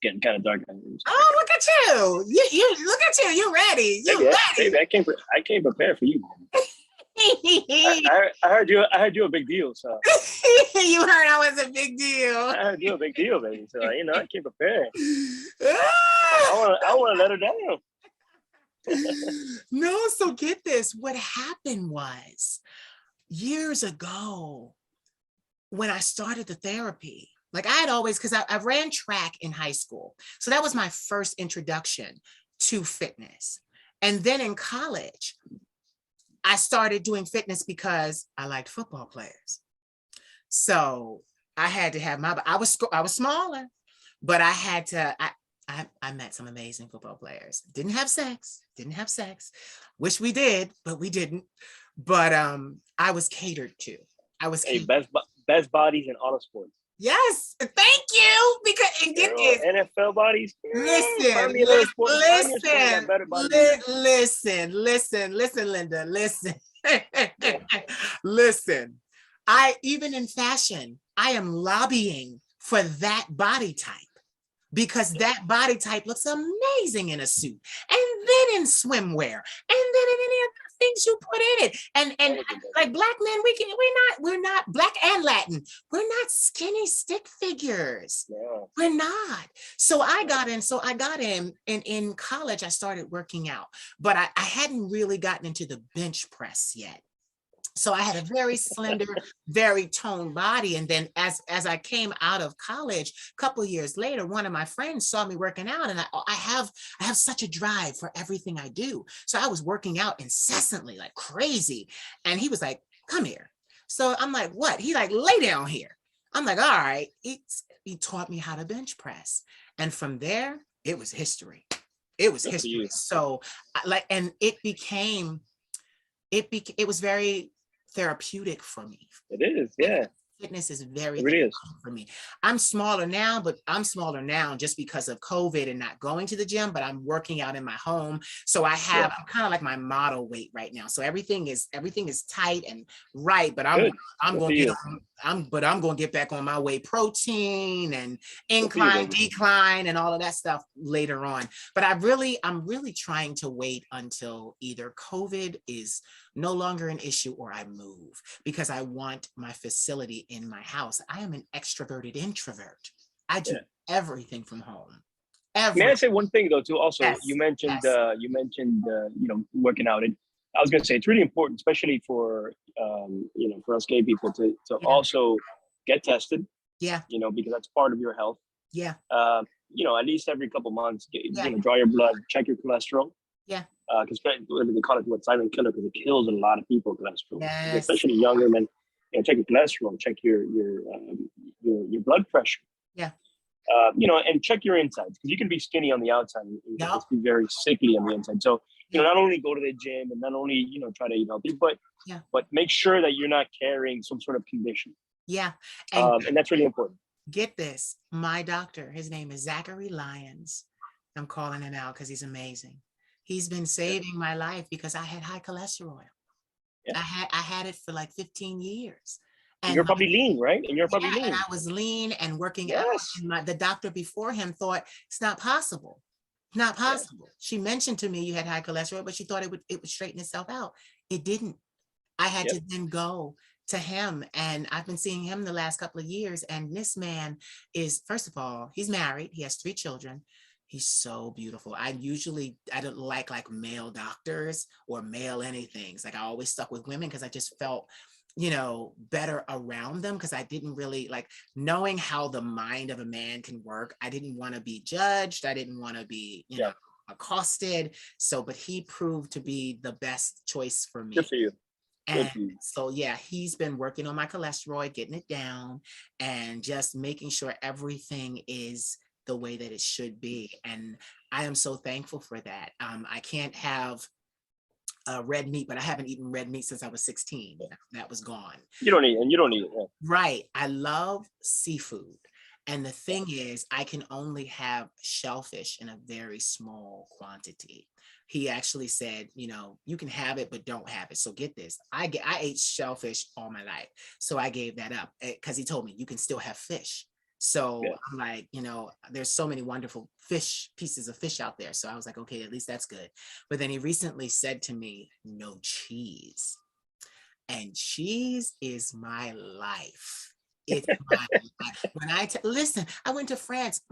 Getting kind of dark. Oh, look at you! You look at you. You ready? Baby, I came prepared for you. I heard you a big deal. So you heard I was a big deal. I heard you a big deal, baby. So I came prepared. I want to let her down. No, so get this. What happened was, years ago, when I started the therapy, like, I had always, because I ran track in high school. So that was my first introduction to fitness. And then in college, I started doing fitness because I liked football players. So I had to have I was smaller, but I had to, I met some amazing football players. Didn't have sex. Wish we did, but we didn't. But I was catered to. Best bodies in auto sports. Yes, thank you. Because get this, NFL bodies. Listen, Linda, listen. Listen. Even in fashion, I am lobbying for that body type, because that body type looks amazing in a suit, and then in swimwear, and then in any other things you put in it. And like Black men, we're not Black and Latin. We're not skinny stick figures. No. We're not. So I got in college. I started working out, but I hadn't really gotten into the bench press yet. So I had a very slender, very toned body. And then as I came out of college, a couple of years later, one of my friends saw me working out, and I have such a drive for everything I do. So I was working out incessantly, like crazy. And he was like, come here. So I'm like, what? He like, lay down here. I'm like, all right. He taught me how to bench press. And from there, it was history. It was history. So and it was very therapeutic for me. It is, yeah. Fitness is very it really is. for me. I'm smaller now, but I'm smaller now just because of COVID and not going to the gym, but I'm working out in my home. So I'm kind of like my model weight right now. So everything is tight and right, but I'm going to get back on my whey protein and incline, decline, and all of that stuff later on. But I'm really trying to wait until either COVID is no longer an issue or I move, because I want my facility in my house. I am an extroverted introvert. I do everything from home. May I say one thing though too? Also, you mentioned working out, and I was going to say it's really important, especially for for us gay people to also get tested. Yeah. Because that's part of your health. Yeah. At least every couple months, draw your blood, check your cholesterol. Yeah. Because they call it silent killer, because it kills a lot of people, cholesterol, especially younger men. Check your cholesterol, check your blood pressure. Yeah. And check your insides, because you can be skinny on the outside and just be very sickly on the inside. So not only go to the gym and not only try to eat healthy, but make sure that you're not carrying some sort of condition. Yeah. And that's really important. Get this, my doctor, his name is Zachary Lyons. I'm calling him out because he's amazing. He's been saving my life because I had high cholesterol. Yeah. I had it for like 15 years. And you're probably lean, right? And you're probably lean. And I was lean and working out. And the doctor before him thought it's not possible. Not possible. She mentioned to me you had high cholesterol, but she thought it would straighten itself out. It didn't. I had to then go to him, and I've been seeing him the last couple of years. And this man is, first of all, he's married. He has 3 children. He's so beautiful. I don't like male doctors or male anything. It's like I always stuck with women because I just felt, better around them, because I didn't really like knowing how the mind of a man can work. I didn't want to be judged. I didn't want to be, accosted. So, but he proved to be the best choice for me. Good for you. And so, he's been working on my cholesterol, getting it down, and just making sure everything is the way that it should be. And I am so thankful for that. I can't have red meat, but I haven't eaten red meat since I was 16. That was gone. You don't eat it. Yeah. Right. I love seafood. And the thing is, I can only have shellfish in a very small quantity. He actually said, you can have it, but don't have it. So get this, I ate shellfish all my life. So I gave that up because he told me you can still have fish. So I'm like, there's so many wonderful pieces of fish out there. So I was like, okay, at least that's good. But then he recently said to me, no cheese. And cheese is my life. It's my life. When listen, I went to France,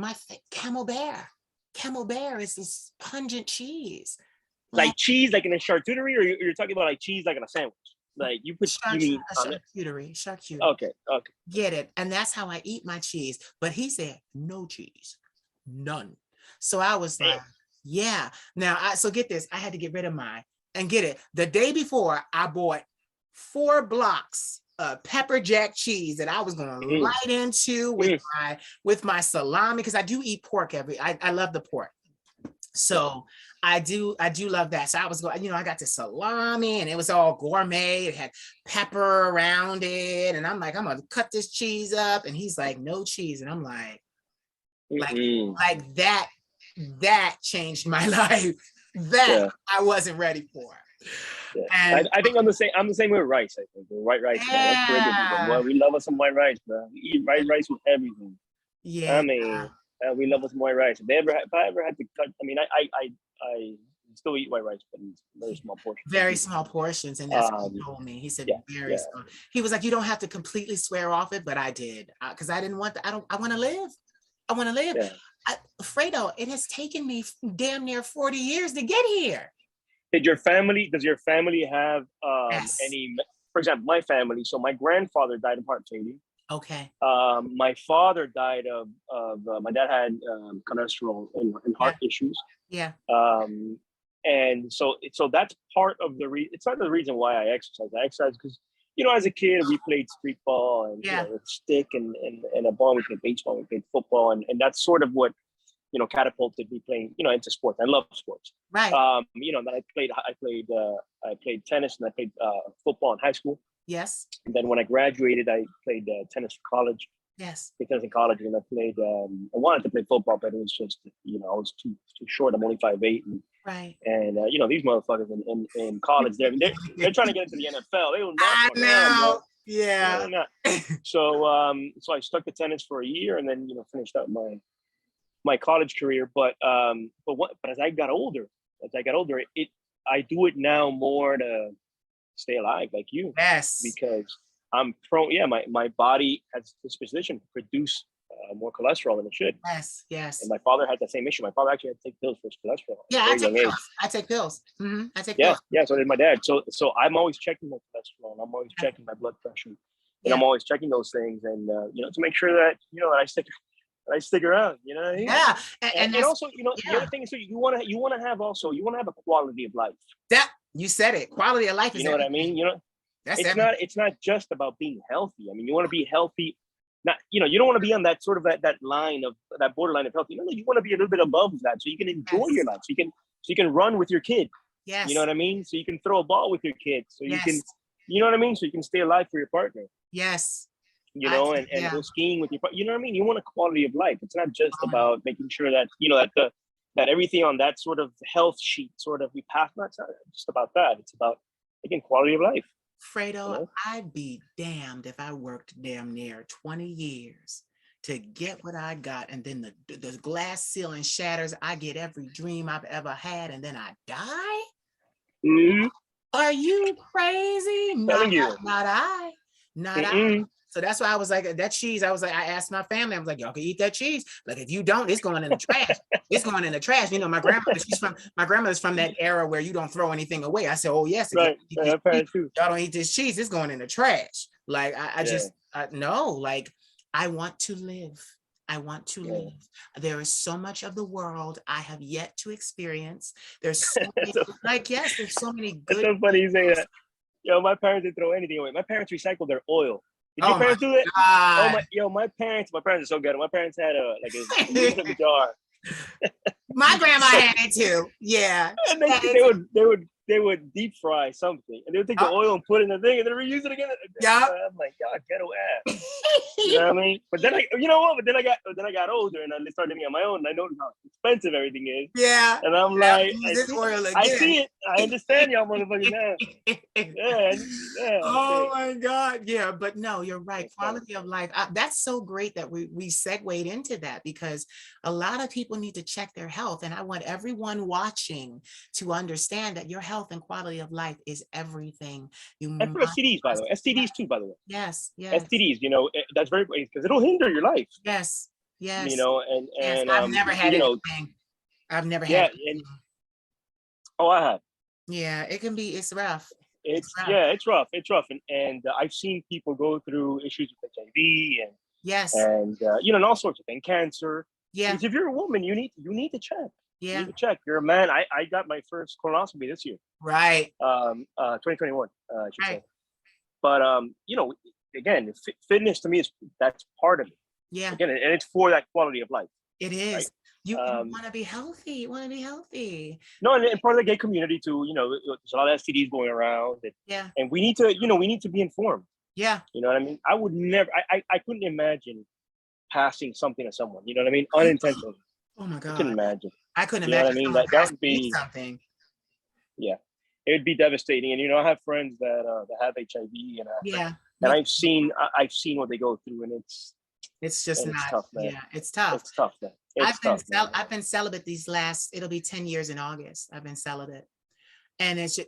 Camembert is this pungent cheese. Like cheese, like in a charcuterie, or you're talking about like cheese like in a sandwich? Like you put charcuterie. Okay. Get it? And that's how I eat my cheese. But he said no cheese, none. So I was like, yeah. Now, so get this. I had to get rid of mine, and get it. The day before, I bought 4 blocks of pepper jack cheese that I was going to light into with my salami, because I do eat pork I love the pork. So I do love that. So I was going, I got the salami, and it was all gourmet. It had pepper around it. And I'm like, I'm going to cut this cheese up. And he's like, no cheese. And I'm like that changed my life. I wasn't ready for. Yeah. I think I'm the same with rice. I think white rice. Well, we love us some white rice, bro. We eat white rice with everything. Yeah. I mean, we love us some white rice. If I ever had to cut, I mean, I still eat white rice, but in very small portions. Very small portions, and that's what he told me. He said very small. He was like, you don't have to completely swear off it, but I did, because I didn't want. I want to live. I want to live. Yeah. Fredo, it has taken me damn near 40 years to get here. Does your family have any for example, my family. So my grandfather died of heart failure. Okay. My father died of my dad had cholesterol and heart issues. Yeah. And so that's part of the reason. It's not the reason why I exercise. I exercise because, as a kid we played street ball and with a stick and a ball. We played baseball, we played football, and that's sort of what catapulted me playing into sports. I love sports. Right. Then I played tennis, and I played football in high school. Yes. And then when I graduated, I played tennis for college. Yes. Played tennis in college, and I played. I wanted to play football, but it was just I was too short. I'm only 5'8", and right. And these motherfuckers in college, they're trying to get into the NFL. They will not. I know. Yeah. Not. So I stuck to tennis for a year, and then finished up my college career. But as I got older, I do it now more to stay alive, like you. Yes. Because I'm prone. Yeah, my body has this position to produce more cholesterol than it should. Yes, yes. And my father had the same issue. My father actually had to take pills for his cholesterol. Yeah, I take pills. I take pills. Mm-hmm. I take pills. Yeah, so did my dad. So I'm always checking my cholesterol, and I'm always checking my blood pressure, and I'm always checking those things, and to make sure that that I stick around. You know what I mean? Yeah, and also the other thing is, so you want to have a quality of life. That you said it. Quality of life is. You know what I mean? It's not just about being healthy. I mean, you want to be healthy. Not, you don't want to be on that sort of that line of that borderline of healthy. No, you want to be a little bit above that, so you can enjoy your life. So you can run with your kid. Yes. You know what I mean? So you can throw a ball with your kid. So you can, you know what I mean? So you can stay alive for your partner. Yes. And go skiing with your partner. You know what I mean? You want a quality of life. It's not just about making sure that that everything on that sort of health sheet sort of we pass. It's not just about that. It's about, again, quality of life. Fredo, I'd be damned if I worked damn near 20 years to get what I got, and then the glass ceiling shatters. I get every dream I've ever had, and then I die? Mm-hmm. Are you crazy? Not I. So that's why I was like, that cheese, I asked my family, I was like, y'all can eat that cheese. Like, if you don't, it's going in the trash. It's going in the trash. My grandmother's from that era where you don't throw anything away. I said, oh yes, right. Y'all don't eat this cheese, it's going in the trash. Like, no, like, I want to live. I want to live. There is so much of the world I have yet to experience. There's so many, there's so many good. It's so funny you say that. My parents didn't throw anything away. My parents recycled their oil. Did your parents do it? My parents are so good. My parents had a jar. My grandma had it too. Yeah. And they would deep fry something, and they would take the oil and put it in the thing, and then reuse it again. Yeah. I'm like, God, ghetto ass. You know what I mean? But then I got older, and I started living on my own, and I noticed how expensive everything is. Yeah. And I'm like, I see it. I understand y'all motherfuckers now. Yeah. Oh my God. Yeah, but no, you're right. Quality of life. That's so great that we segued into that, because a lot of people need to check their health, and I want everyone watching to understand that your health and quality of life is everything. And for STDs, by the way, STDs too, by the way. Yes. STDs, that's very, because it'll hinder your life. Yes. And I've never had anything. I've never had. I have. Yeah, it can be. It's rough. It's rough. It's rough, and I've seen people go through issues with HIV and all sorts of things, cancer. Yeah. Because if you're a woman, you need to check. Yeah. You need to check. You're a man. I got my first colonoscopy this year. Right. 2021, I should say. But again, fitness to me that's part of it. Yeah. Again, and it's for that quality of life. It is. Right? You want to be healthy. You want to be healthy. No, and part of the gay community too. There's a lot of STDs going around. And we need to be informed. Yeah. You know what I mean? I would never. I couldn't imagine passing something to someone. You know what I mean? Unintentionally. Oh my God. I couldn't imagine. I couldn't imagine. You know what I mean? That would be something. Yeah, it would be devastating. And I have friends that have HIV, and I've seen what they go through, and it's just not tough, man. Yeah, it's tough. It's tough, man. I've been celibate it'll be 10 years in August. I've been celibate. And it's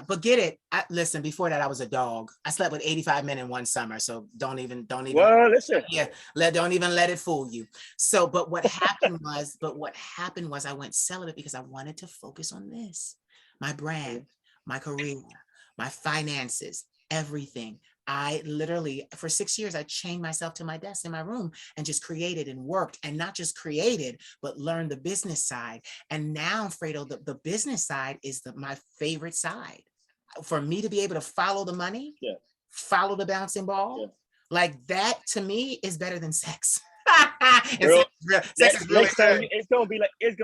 but get it. Listen, before that I was a dog. I slept with 85 men in one summer. So don't even. Well, listen. Yeah, don't even let it fool you. So, but what happened was I went celibate because I wanted to focus on this, my brand, my career, my finances, everything. I literally, for 6 years, I chained myself to my desk in my room and just created and worked, and not just created, but learned the business side. And now, Fredo, the business side is my favorite side. For me to be able to follow the money, follow the bouncing ball, like that to me is better than sex. Girl, sex is really next time good. it's gonna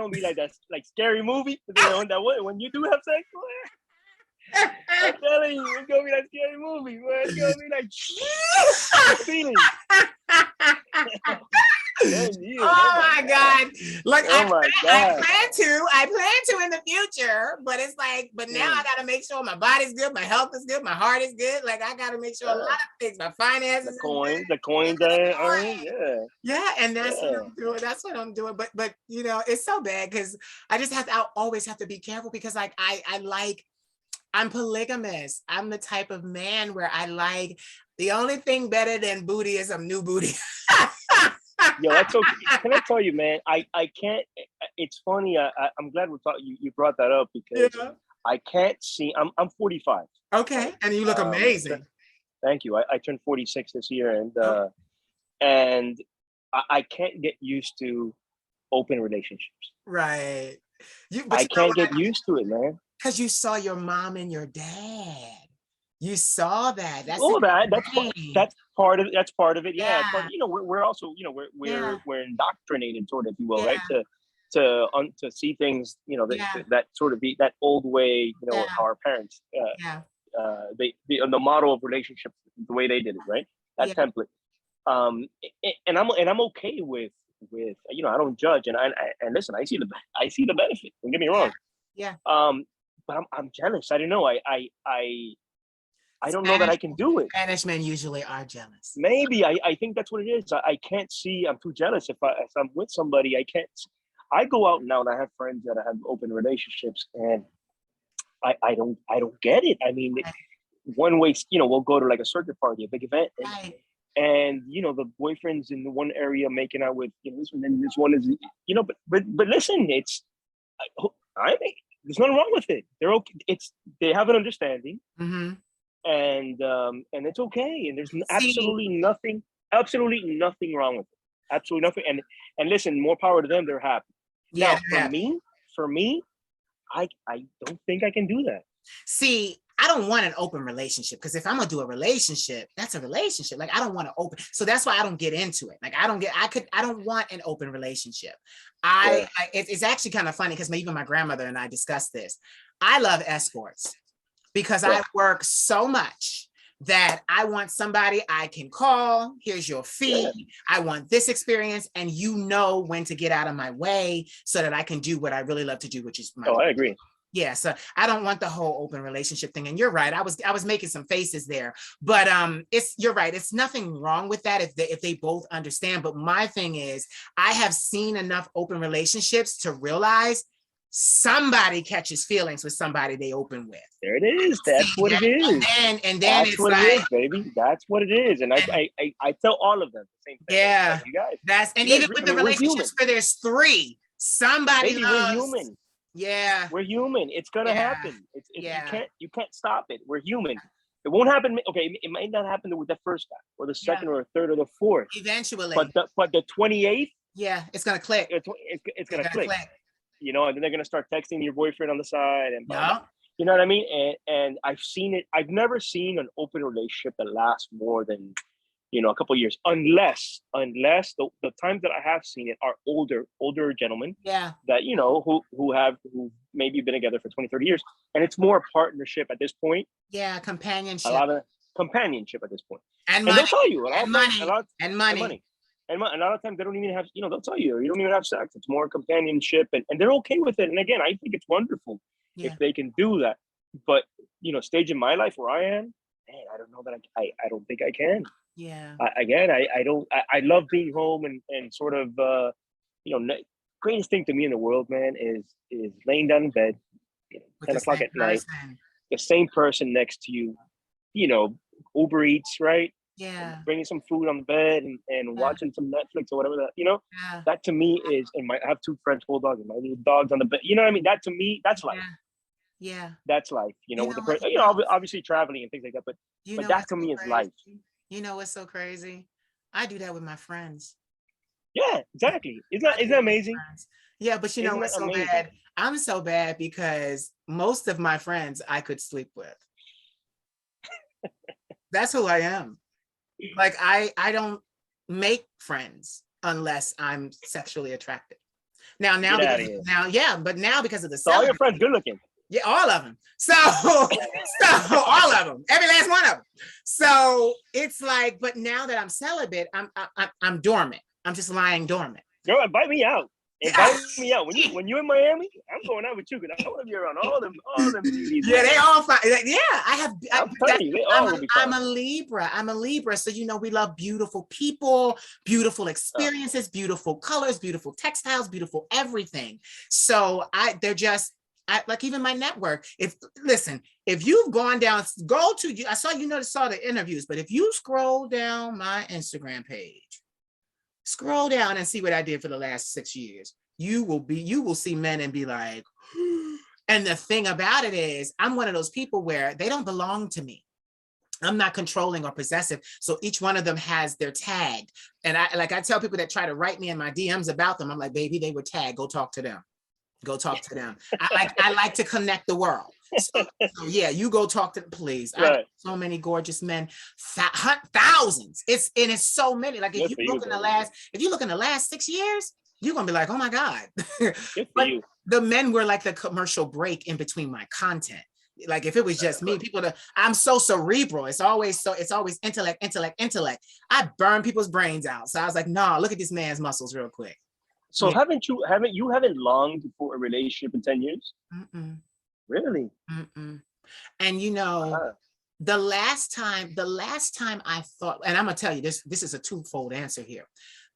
be like that like scary movie. You know, that way when you do have sex, I'm telling you, it's gonna be like scary movie. Man. It's gonna be like feeling. Oh my God. Look, oh my God. I plan to in the future, but it's like, but now I gotta make sure my body's good, my health is good, my heart is good. Like I gotta make sure a lot of things, my finances. The coins that I earn, yeah, and that's what I'm doing. That's what I'm doing. But you know, it's so bad because I always have to be careful because like I'm polygamous. I'm the type of man where I like the only thing better than booty is some new booty. Yo, that's okay. Can I tell you, man? I can't. It's funny. I'm glad you brought that up because I can't see. I'm 45. Okay, right? And you look amazing. Thank you. I turned 46 this year, and I can't get used to open relationships. Right. I can't get used to it, man. Because you saw your mom and your dad. You saw that. That's part of it. That's part of it. Yeah. But you know, we're also, you know, we're indoctrinated, sort of, if you will, right? To see things, you know, that sort of be that old way, you know, our parents, the model of relationships, the way they did it, right? That template. And I'm okay with you know, I don't judge, and listen, I see the benefit. Don't get me wrong. Yeah. But I'm jealous. I don't know. I don't know that I can do it. Spanish men usually are jealous. Maybe I think that's what it is. I can't see. I'm too jealous. If I'm with somebody, I can't. I go out now and I have friends that have open relationships, and I don't get it. I mean, one way, you know, we'll go to like a circuit party, a big event, and you know, the boyfriend's in the one area making out with, you know, this one, and this one is, you know, but listen, it's I think there's nothing wrong with it. They're okay. They have an understanding. Mm-hmm. And it's okay, and there's absolutely nothing wrong with it. Absolutely nothing. And listen, more power to them. They're happy. Yeah. Now, for me, I don't think I can do that. See, I don't want an open relationship, because if I'm gonna do a relationship, that's a relationship. Like I don't want to open, so that's why I don't get into it. Like I don't want an open relationship. It's actually kind of funny because even my grandmother and I discussed this. I love escorts. Because I work so much that I want somebody I can call. Here's your fee. I want this experience, and you know when to get out of my way so that I can do what I really love to do, which is my I agree. Yeah, so I don't want the whole open relationship thing. And you're right. I was making some faces there, but you're right. It's nothing wrong with that if they both understand. But my thing is, I have seen enough open relationships to realize somebody catches feelings with somebody they open with. There it is. That's what it is. And then it's what it is, baby. That's what it is. And I tell all of them the same thing. Yeah. Like, you guys. Even with the relationships where there's three, somebody loves. We're human. Yeah. We're human. It's gonna happen. You can't stop it. We're human. It won't happen. Okay, it might not happen with the first guy or the second or the third or the fourth. Eventually. But the 28th. Yeah, it's gonna click. It's gonna click. You know, and then they're gonna start texting your boyfriend on the side, and you know what I mean. And I've seen it. I've never seen an open relationship that lasts more than, you know, a couple of years, unless the times that I have seen it are older gentlemen. Yeah. That, you know, who maybe been together for 20, 30 years, and it's more a partnership at this point. Yeah, companionship. A lot of companionship at this point. And they'll tell you money. And a lot of times they don't even have, you know, they'll tell you don't even have sex. It's more companionship, and they're okay with it. And again, I think it's wonderful if they can do that. But, you know, stage in my life where I am, man, I don't know that I don't think I can. Yeah. I love being home and sort of, you know, greatest thing to me in the world, man, is laying down in bed, you know, 10 o'clock at night, the same person next to you, you know, Uber Eats, right? Yeah. Bringing some food on the bed and watching some Netflix or whatever that, you know, that to me is, and I have two French bulldogs and my little dogs on the bed. You know what I mean? That to me, that's life. Yeah. That's life, You with know the what? person, obviously traveling and things like that, You but know that what's to so me is life. crazy? You know what's so crazy? I do that with my friends. Yeah, exactly. Isn't I that, do isn't that that with amazing? friends. Yeah, but you know Isn't that what's so amazing? bad? I'm so bad because most of my friends I could sleep with. That's who I am. Like I don't make friends unless I'm sexually attracted. Now Get out of because here. now yeah, but now because of the So all your friends celibacy, good looking. yeah, all of them. So all of them, every last one of them. So it's like, but now that I'm celibate, I'm dormant. I'm just lying dormant. Girl, invite me out. Invite me out. When you in Miami, I'm going out with you because I want to be around all them beauties, Yeah, man. they all fine. Yeah, I'm telling you, they all will be I'm fine. a Libra. I'm a Libra. So, we love beautiful people, beautiful experiences, beautiful colors, beautiful textiles, beautiful everything. So they're just, like even my network. If you've gone down, I saw, saw the interviews, but if you scroll down my Instagram page, scroll down and see what I did for the last 6 years. You will see men and be like, and the thing about it is, I'm one of those people where they don't belong to me. I'm not controlling or possessive. So each one of them has their tag. And I tell people that try to write me in my DMs about them, I'm like, baby, they were tagged. Go talk to them. Go talk to them. I like to connect the world. So yeah, you go talk to them, please. I got Right. so many gorgeous men, thousands. It's so many. Like Good for you, though. if you look in the last 6 years, you're gonna be like, oh my God. Good for But you. the men were like the commercial break in between my content. Like if it was just me, I'm so cerebral. It's always intellect, intellect, intellect. I burn people's brains out. So I was like, no, look at this man's muscles real quick. So Yeah. haven't longed for a relationship in 10 years? Mm-mm, Really? mm-mm. And Uh-huh. the last time I thought, and I'm gonna tell you this is a twofold answer here.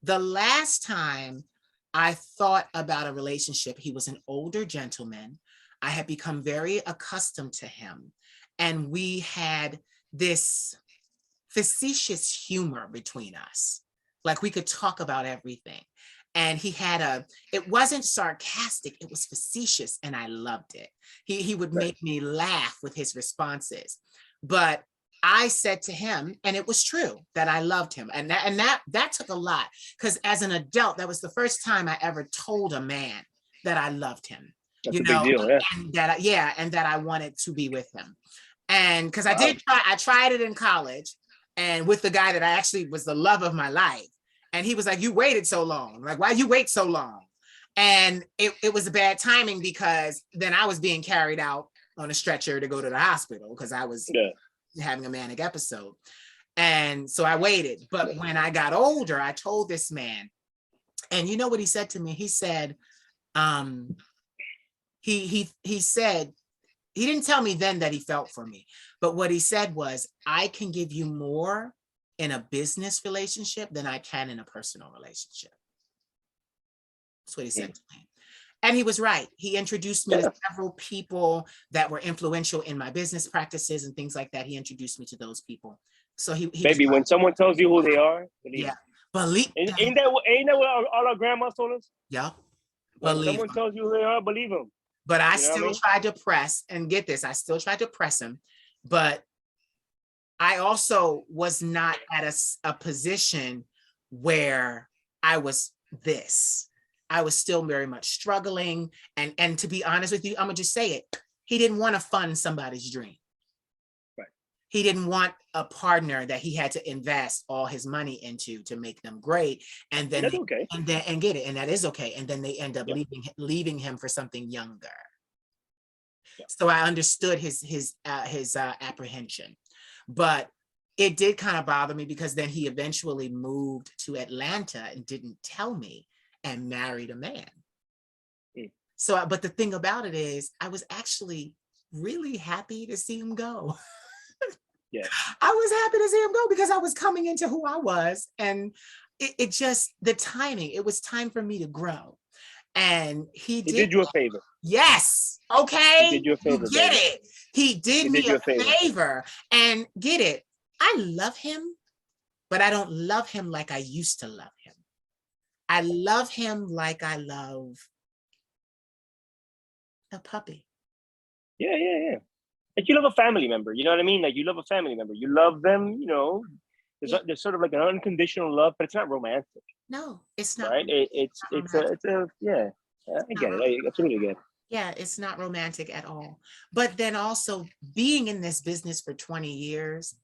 The last time I thought about a relationship, he was an older gentleman. I had become very accustomed to him, and we had this facetious humor between us. Like we could talk about everything. And it wasn't sarcastic, it was facetious, and I loved it. He would Right. make me laugh with his responses. But I said to him, and it was true, that I loved him. And that took a lot, because as an adult, that was the first time I ever told a man that I loved him, That's a big deal, yeah. and that I wanted to be with him. And because Wow. I tried it in college, and with the guy that I actually was the love of my life. And he was like, you waited so long. Like, why you wait so long? And it was a bad timing, because then I was being carried out on a stretcher to go to the hospital because I was Yeah. having a manic episode. And so I waited. But when I got older, I told this man, and you know what he said to me? He said, he said, he didn't tell me then that he felt for me, but what he said was, I can give you more in a business relationship than I can in a personal relationship. That's what he said to me. And he was right. He introduced me to several people that were influential in my business practices and things like that. He introduced me to those people. So he was Baby, right. When someone tells you who they are, believe Yeah. them. Believe. Ain't that what all our grandmas told us? Yeah. When Believe someone them. tells you who they are, believe them. But I You know what I still mean? tried to press, and get this, I still tried to press him, but I also was not at a position where I was this. I was still very much struggling. And to be honest with you, I'm gonna just say it. He didn't want to fund somebody's dream. Right. He didn't want a partner that he had to invest all his money into to make them great. And then That's okay. and get it. And that is okay. And then they end up Yep. leaving him for something younger. Yep. So I understood his apprehension, but it did kind of bother me, because then he eventually moved to Atlanta and didn't tell me, and married a man. So, but the thing about it is, I was actually really happy to see him go. Yeah. I was happy to see him go, because I was coming into who I was, and it just, the timing, it was time for me to grow. And he did you a favor. Yes. He Okay. did you a You favor, get baby. it. He did He me did you a a favor. favor, and get it. I love him, but I don't love him like I used to love him. I love him like I love a puppy. Yeah. Like you love a family member, you know what I mean? Like you love a family member. You love them, you know. There's sort of like an unconditional love, but it's not romantic, No, it's not. right? Romantic. It's a yeah. I get it. I absolutely get it. Yeah, it's not romantic at all. But then also being in this business for 20 years,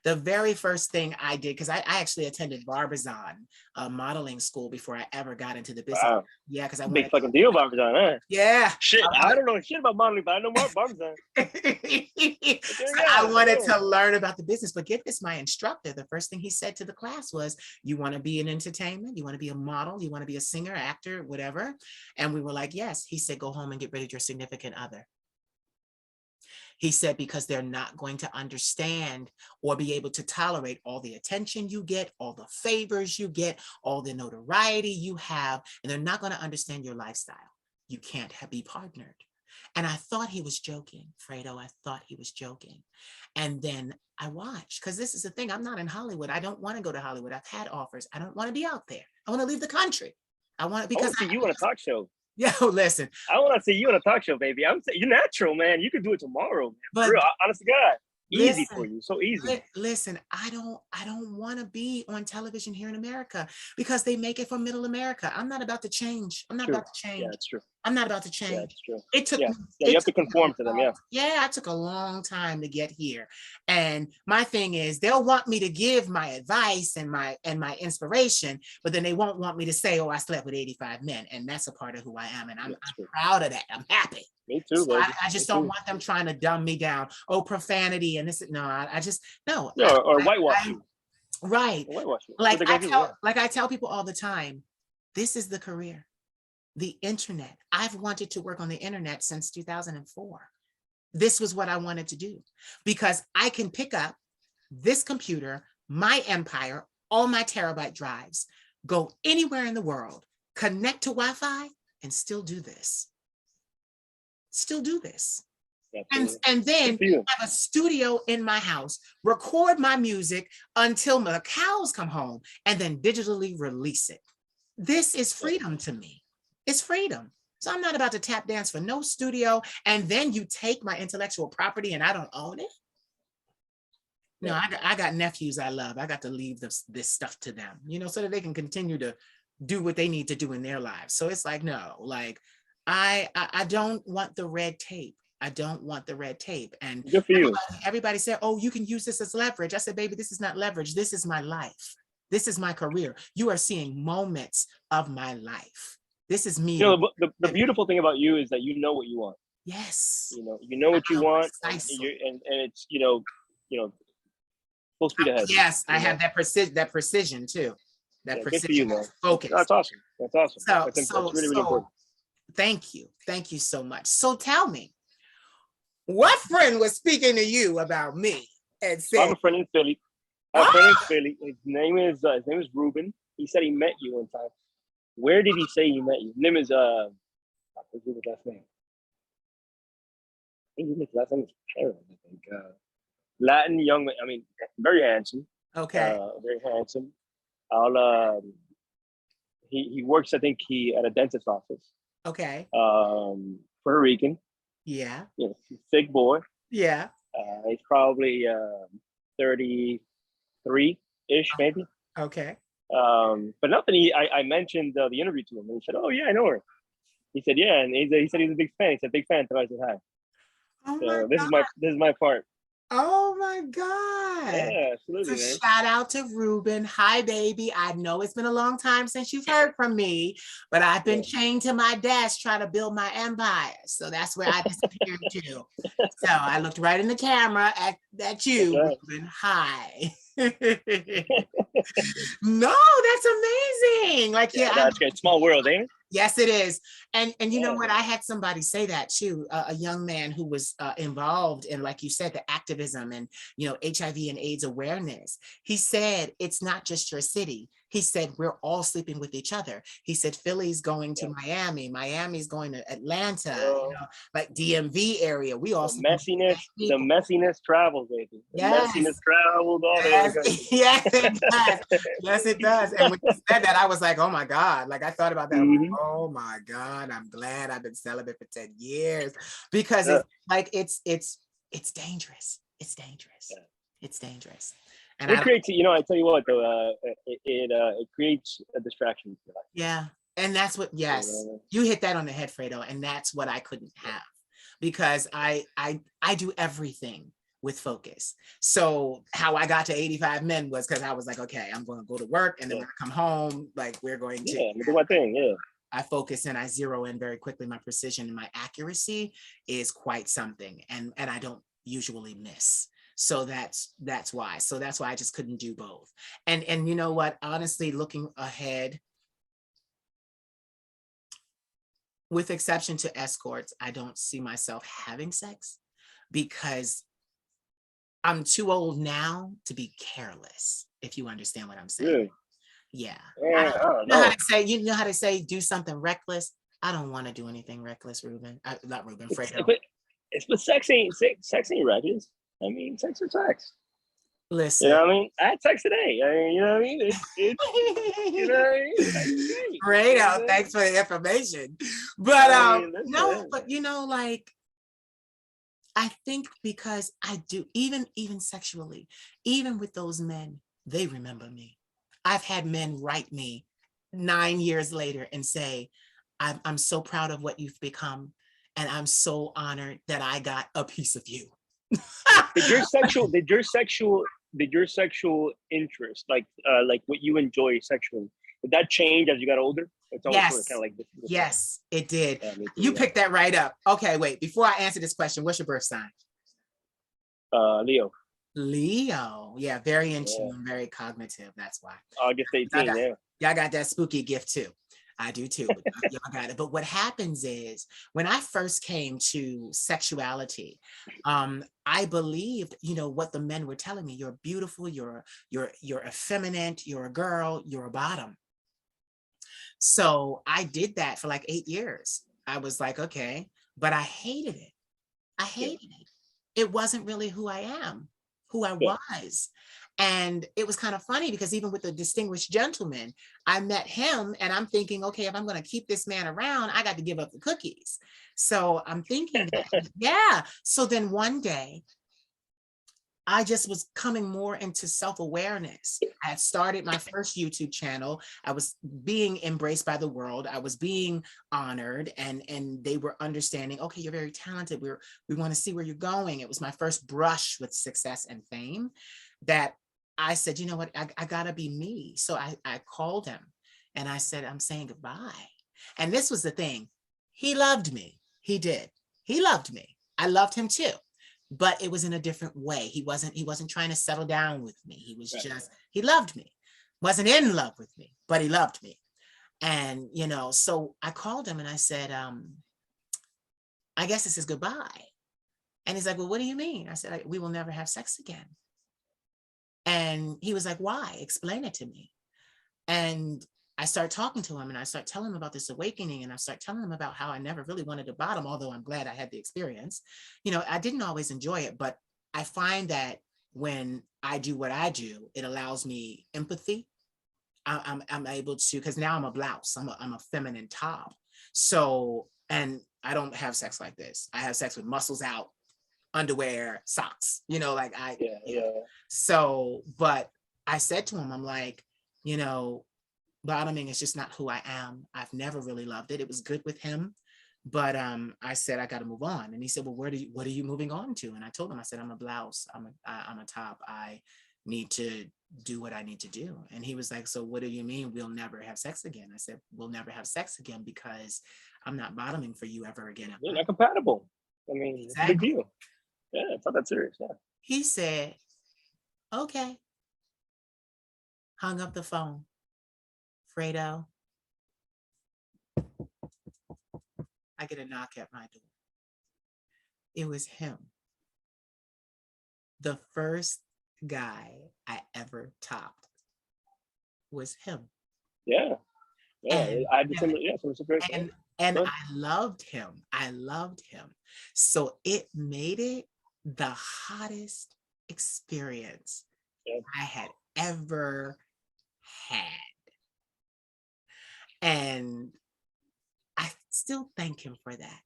the very first thing I did, because I actually attended Barbizon modeling school before I ever got into the business. Wow. Yeah, because I Big wanted fucking deal, Barbizon, huh? yeah. Shit, I don't know shit about modeling, but I know more Barbizon. So I wanted to learn about the business, but get this, my instructor, the first thing he said to the class was, you want to be in entertainment? You want to be a model? You want to be a singer, actor, whatever? And we were like, yes. He said, go home and get rid of your significant other. He said, because they're not going to understand or be able to tolerate all the attention you get, all the favors you get, all the notoriety you have, and they're not going to understand your lifestyle. You can't be partnered. And I thought he was joking, Fredo. I thought he was joking. And then I watched, because this is the thing, I'm not in Hollywood. I don't want to go to Hollywood. I've had offers. I don't want to be out there. I want to leave the country. I want to, because I see you on a talk show. Yo, listen. I want to see you on a talk show, baby. I'm saying you're natural, man. You could do it tomorrow, man. But for real, honest to God, easy listen, for you, so easy. Listen, I don't want to be on television here in America because they make it for middle America. I'm not about to change. I'm not about to change. Yeah, it's true. I'm not about to change. Yeah, it's true. It took yeah, me, you have to conform to them. Yeah. Yeah, it took a long time to get here. And my thing is, they'll want me to give my advice and my inspiration, but then they won't want me to say, oh, I slept with 85 men. And that's a part of who I am. And I'm proud of that. I'm happy. Me too, so I just don't want them trying to dumb me down. Oh, profanity and this. No, I just no. Yeah, or whitewash you. Right. Whitewash you. Like I tell people all the time, this is the career. The internet. I've wanted to work on the internet since 2004. This was what I wanted to do because I can pick up this computer, my empire, all my terabyte drives, go anywhere in the world, connect to Wi-Fi, and still do this. Still do this. And then have a studio in my house, record my music until my cows come home, and then digitally release it. This is freedom to me. It's freedom. So I'm not about to tap dance for no studio, and then you take my intellectual property and I don't own it. No, I got nephews I love. I got to leave this stuff to them, you know, so that they can continue to do what they need to do in their lives. So it's like, no, like I don't want the red tape. I don't want the red tape. And good for you. Everybody said, oh, you can use this as leverage. I said, baby, this is not leverage. This is my life. This is my career. You are seeing moments of my life. This is me. You know, the beautiful thing about you is that you know what you want. Yes. You know what you want, and it's you know, full speed ahead. Yes, I have that precision too. That precision, good for you, man. Focus. That's awesome. That's awesome. So, that's really, really important. Thank you so much. So tell me, what friend was speaking to you about me and said, I have a friend in Philly. His name is Ruben. He said he met you one time. Where did he say he met you? His name is I forget his last name. I think his last name is Karen, I think. Latin young man. I mean, very handsome. Okay. Very handsome. He works, I think, at a dentist office. Okay. Puerto Rican. Yeah. Thick boy. Yeah. He's probably 33-ish, maybe. Okay. But nothing. I mentioned the interview to him, and he said, "Oh yeah, I know her." He said, "Yeah," and he said he's a big fan. He said, "Big fan." So I said, "Hi." Oh so this is my part. Oh my God. Yeah, absolutely, So man. shout out to Ruben. Hi, baby. I know it's been a long time since you've heard from me, but I've been chained to my desk trying to build my empire. So that's where I disappeared to. So I looked right in the camera at you, Ruben. Hi. No, that's amazing. Like, that's great. Small world, ain't it? Yes, it is. And you know what? I had somebody say that too, a young man who was involved in, like you said, the activism and, HIV and AIDS awareness. He said, it's not just your city, He said, we're all sleeping with each other. He said, Philly's going to Miami. Miami's going to Atlanta, like DMV area. We all the messiness travels, baby. The messiness travels all over the country. Yes, it does. Yes, it does. And when you said that, I was like, oh my God. Like I thought about that. Mm-hmm. Oh my God. I'm glad I've been celibate for 10 years because it's like, it's dangerous. It's dangerous. It's dangerous. And it creates, I tell you what, though, it creates a distraction. Yeah. And that's what, yes, you hit that on the head, Fredo. And that's what I couldn't have because I do everything with focus. So how I got to 85 men was because I was like, okay, I'm going to go to work. And then when I come home, like we're going to do my thing. Yeah. I focus and I zero in very quickly. My precision and my accuracy is quite something. And I don't usually miss. So that's why. So that's why I just couldn't do both. And you know what, honestly, looking ahead, with exception to escorts, I don't see myself having sex because I'm too old now to be careless, if you understand what I'm saying. Really? Yeah. I don't know. You know how to say, do something reckless. I don't want to do anything reckless, Ruben. Not Ruben, Fredo. But sex ain't reckless. I mean, sex is sex. Listen. You know what I mean? I had sex today. You know what I mean? It's you know what I mean? Sex is great. Fredo, thanks for the information. But no, but like I think because I do, even sexually, even with those men, they remember me. I've had men write me 9 years later and say, I'm so proud of what you've become. And I'm so honored that I got a piece of you. Did your sexual interest, like what you enjoy sexually, did that change as you got older? It's always Yes. sort of kind of like this. Yes, it did. Yeah, you picked that right up. Okay, wait, before I answer this question, what's your birth sign? Leo. Leo. Yeah, very in tune, very cognitive. That's why. August 18th, Y'all got that spooky gift too. I do too, but y'all got it. But what happens is when I first came to sexuality, I believed, what the men were telling me. You're beautiful, you're effeminate, you're a girl, you're a bottom. So I did that for like 8 years. I was like, okay, but I hated it. I hated it. It wasn't really who I am, who I was. And it was kind of funny because even with the distinguished gentleman, I met him and I'm thinking, okay, if I'm going to keep this man around, I got to give up the cookies. So I'm thinking, So then one day, I just was coming more into self-awareness. I had started my first YouTube channel. I was being embraced by the world. I was being honored and they were understanding, okay, you're very talented. We want to see where you're going. It was my first brush with success and fame that I said, you know what, I gotta be me. So I called him and I said, I'm saying goodbye. And this was the thing. He loved me. He did. He loved me. I loved him too. But it was in a different way. He wasn't trying to settle down with me. He was he loved me. Wasn't in love with me, but he loved me. And, so I called him and I said, I guess this is goodbye. And he's like, well, what do you mean? I said, we will never have sex again. And he was like, why? Explain it to me. And I start talking to him and I start telling him about this awakening and I start telling him about how I never really wanted to bottom, although I'm glad I had the experience. I didn't always enjoy it, but I find that when I do what I do, it allows me empathy. I'm able to, because now I'm a blouse, I'm a feminine top. So, and I don't have sex like this. I have sex with muscles out, underwear, socks, So, but I said to him, I'm like, bottoming is just not who I am. I've never really loved it. It was good with him, but I said I got to move on. And he said, well, what are you moving on to? And I told him, I said, I'm a blouse. I'm a top. I need to do what I need to do. And he was like, so what do you mean we'll never have sex again? I said, we'll never have sex again because I'm not bottoming for you ever again. You're not compatible. I mean, exactly. Big deal. Yeah, it's not that serious. Yeah. He said, okay. Hung up the phone. Fredo, I get a knock at my door. It was him. The first guy I ever topped. was him. Yeah. And I had the similar, similar situation. and I loved him. I loved him. So it made it the hottest experience I had ever had. And I still thank him for that.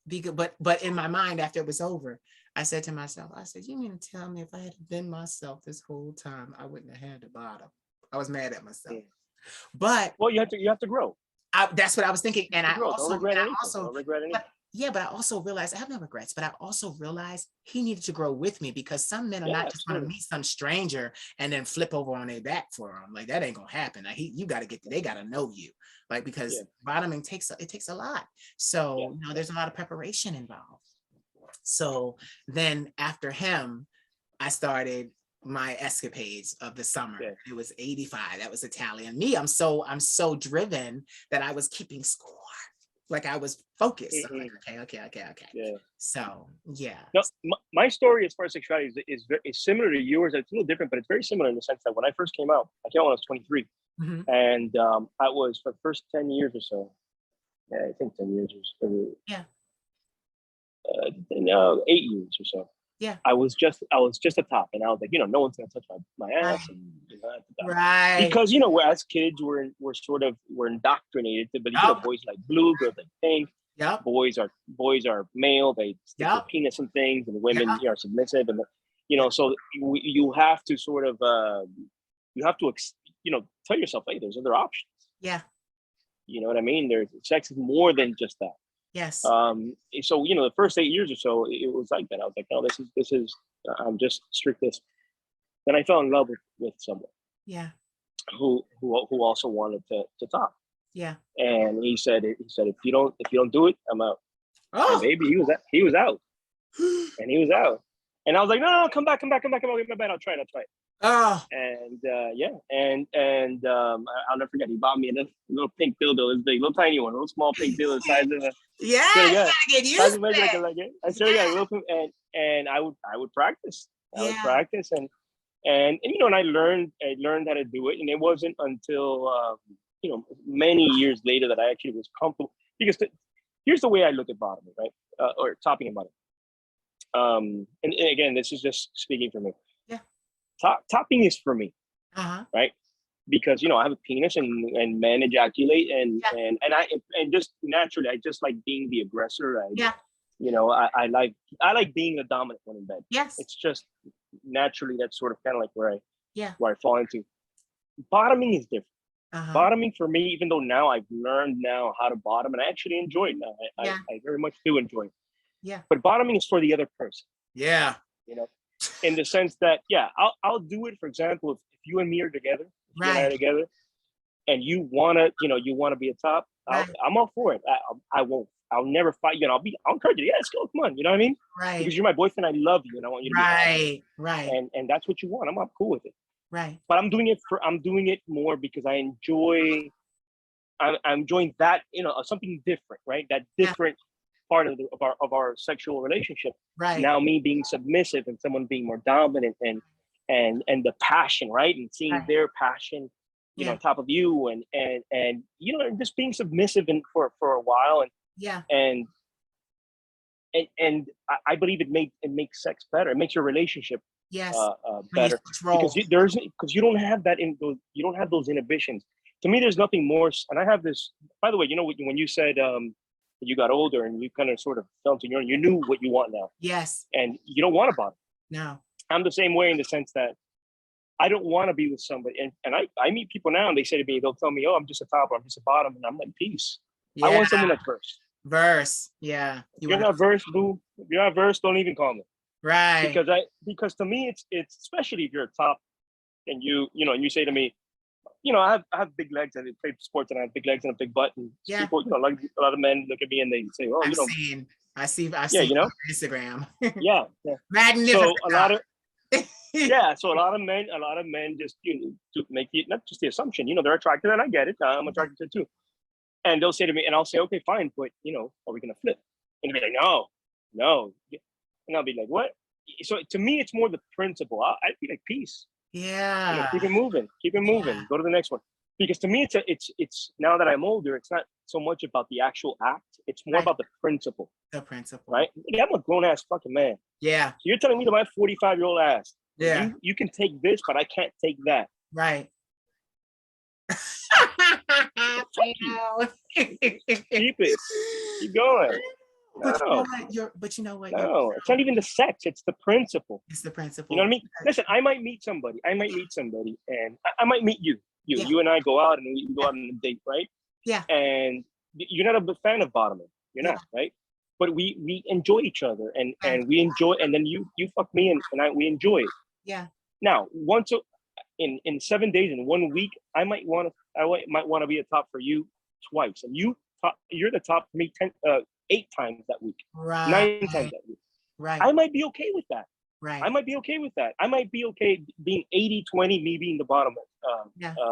Because, but in my mind, after it was over, I said to myself, I said, you mean to tell me if I had been myself this whole time, I wouldn't have had the bottom. I was mad at myself. But well, you have to grow. That's what I was thinking. And I don't regret anything. Don't regret anything. But I also realized I have no regrets, but I also realized he needed to grow with me, because some men are not just going to meet some stranger and then flip over on their back for them. Like, that ain't gonna happen. Like, you got to they got to know you, like, because bottoming takes a lot. So there's a lot of preparation involved. So then after him, I started my escapades of the summer. It was 85. That was Italian. Me, I'm so driven that I was keeping score. Like, I was focused. I'm like, okay. Yeah. So yeah. No, my story as far as sexuality is similar to yours. It's a little different, but it's very similar in the sense that when I first came out, I came out when I was 23, and I was for the first 10 years or so. Yeah, I think 10 years or so. Yeah. 8 years or so. Yeah. I was just a top, and I was like, no one's gonna touch my ass, and right. Because as kids we're indoctrinated to believe boys like blue, girls like pink. Yep. Boys are male, they stick their penis and things, and women are submissive, and so you have to sort of tell yourself, hey, there's other options. Yeah. You know what I mean? There's sex is more than just that. Yes. So the first 8 years or so, it was like that. I was like, no, this is I'm just strict this. Then I fell in love with someone. Yeah. Who also wanted to talk. Yeah. And he said if you don't do it, I'm out. Oh, and baby, he was out. And he was out. And I was like, no, come back. I'll get my bed. I'll try it. Oh. And I'll never forget. He bought me a little pink dildo. This big, little tiny one, a little small pink dildo, the size of a. Yeah, you gotta get used to it. I should have got a little, and I would practice. I would practice, and I learned how to do it, and it wasn't until many years later that I actually was comfortable. Because here's the way I look at bottoming, right, or topping and bottoming. And again, this is just speaking for me. Yeah. Topping is for me, right? Because I have a penis, and men ejaculate, and just naturally I just like being the aggressor. I like being the dominant one in bed. Yes. It's just naturally that's sort of kind of like where I fall into. Bottoming is different. Bottoming for me, even though now I've learned now how to bottom, and I actually enjoy it now. I very much do enjoy it. Yeah. But bottoming is for the other person. Yeah. In the sense that I'll do it. For example, if you and me are together, you and I are together, and you wanna be a top, I'm all for it. I'll never fight you, and I'll encourage you. Yeah, let's go. Come on, you know what I mean? Right. Because you're my boyfriend, I love you, and I want you to be happy. Right. And that's what you want. I'm cool with it. Right. But I'm doing it more because I'm enjoying that, something different, right? That different part of our sexual relationship. Right. Now me being submissive and someone being more dominant, and the passion, right? And seeing their passion, on top of you, and just being submissive for a while, and I believe it makes sex better. It makes your relationship better, because you don't have those inhibitions. To me, there's nothing more. And I have this, by the way, when you said you got older and you kind of sort of felt you knew what you want now. Yes. And you don't want a bottom. No. I'm the same way in the sense that I don't want to be with somebody. And I meet people now, and they say to me, they'll tell me, oh, I'm just a top, or I'm just a bottom. And I'm like, peace. Yeah. I want someone that's verse. Yeah. You're not verse, boo. If you're not verse, don't even call me. Right. Because to me, it's especially if you're a top, and you say to me, I have big legs, and I play sports, and I have big legs and a big butt, and people, like a lot of men look at me and they say, "Oh, I've seen on Instagram." Yeah. Magnificent. So a lot of men just to make it not just the assumption, they're attracted, and I get it. I'm attracted to it too, and they'll say to me, and I'll say, "Okay, fine, but are we gonna flip?" And they'll be like, "No," and I'll be like, "What?" So to me, it's more the principle. I'd be like, "Peace." Yeah. keep it moving, Yeah. go to the next one. Because to me, it's now that I'm older, it's not so much about the actual act, it's more Right. about the principle, The principle. right? Yeah, I'm a grown ass fucking man. Yeah. So you're telling me that my 45-year-old ass, Yeah. you can take this, but I can't take that. Right. Fuck you. Keep it. Keep going. But you know No, what? But you know what? no, it's not even the sex, it's the principle. It's the You know what I principle. mean? Listen, I might meet somebody, and I might meet you. Yeah. You and I go out and we go out on a date, right? Yeah. And you're not a big fan of bottoming. You're not, right? But we enjoy each other, and we enjoy, and then you fuck me, and we enjoy it. Yeah. Now, in 7 days, in 1 week, I might want to be a top for you twice, and you're the top for me 8 times that week, Right. 9 times that week. Right. I might be okay with that. Right. I might be okay with that. I might be okay being 80-20, me being the bottom of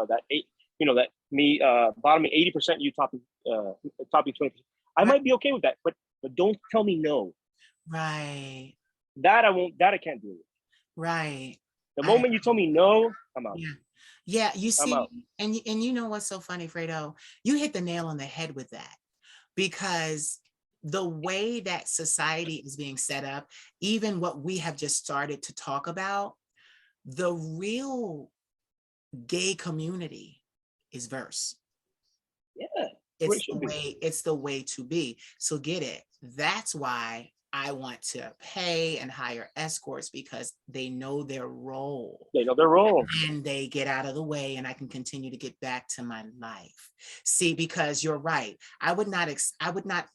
that 8, that me bottoming 80%, you topping 20%. I might be okay with that, but don't tell me no. Right. That I can't do it. Right. The moment you tell me no, I'm out. Yeah. Yeah. You see, out. and you know what's so funny, Fredo? You hit the nail on the head with that, because the way that society is being set up, even what we have just started to talk about, the real gay community is verse. Yeah. It's the way to be. So get it. That's why I want to pay and hire escorts, because they know their role. They know their role. And they get out of the way, and I can continue to get back to my life. See, because you're right. I would not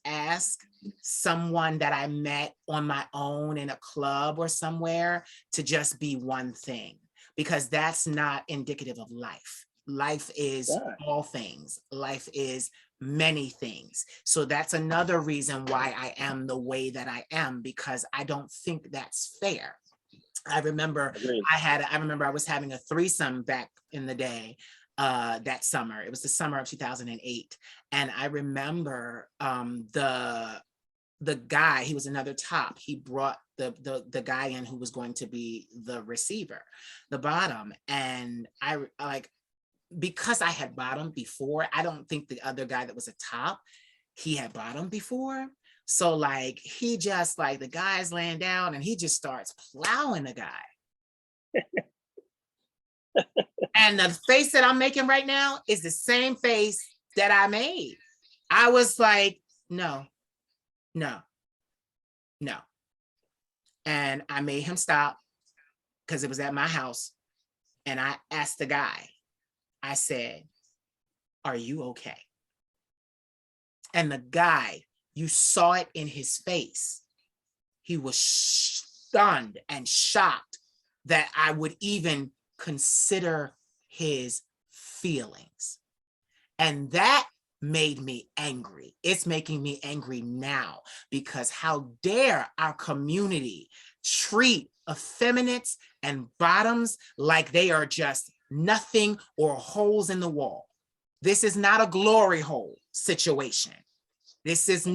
ask someone that I met on my own in a club or somewhere to just be one thing, because that's not indicative of life. Life is all things. Life is many things. So that's another reason why I am the way that I am, because I don't think that's fair. I remember I was having a threesome back in the day, that summer. It was the summer of 2008. And I remember the guy, he was another top. He brought the guy in who was going to be the receiver, the bottom. And I because I had bottomed before, I don't think the other guy that was a top, he had bottomed before. So he just the guy's laying down and he just starts plowing the guy. And the face that I'm making right now is the same face that I made. I was like, no. And I made him stop, because it was at my house. And I asked the guy, I said, are you okay? And the guy, you saw it in his face. He was stunned and shocked that I would even consider his feelings. And that made me angry. It's making me angry now, because how dare our community treat effeminates and bottoms like they are just nothing or holes in the wall. This is not a glory hole situation. This is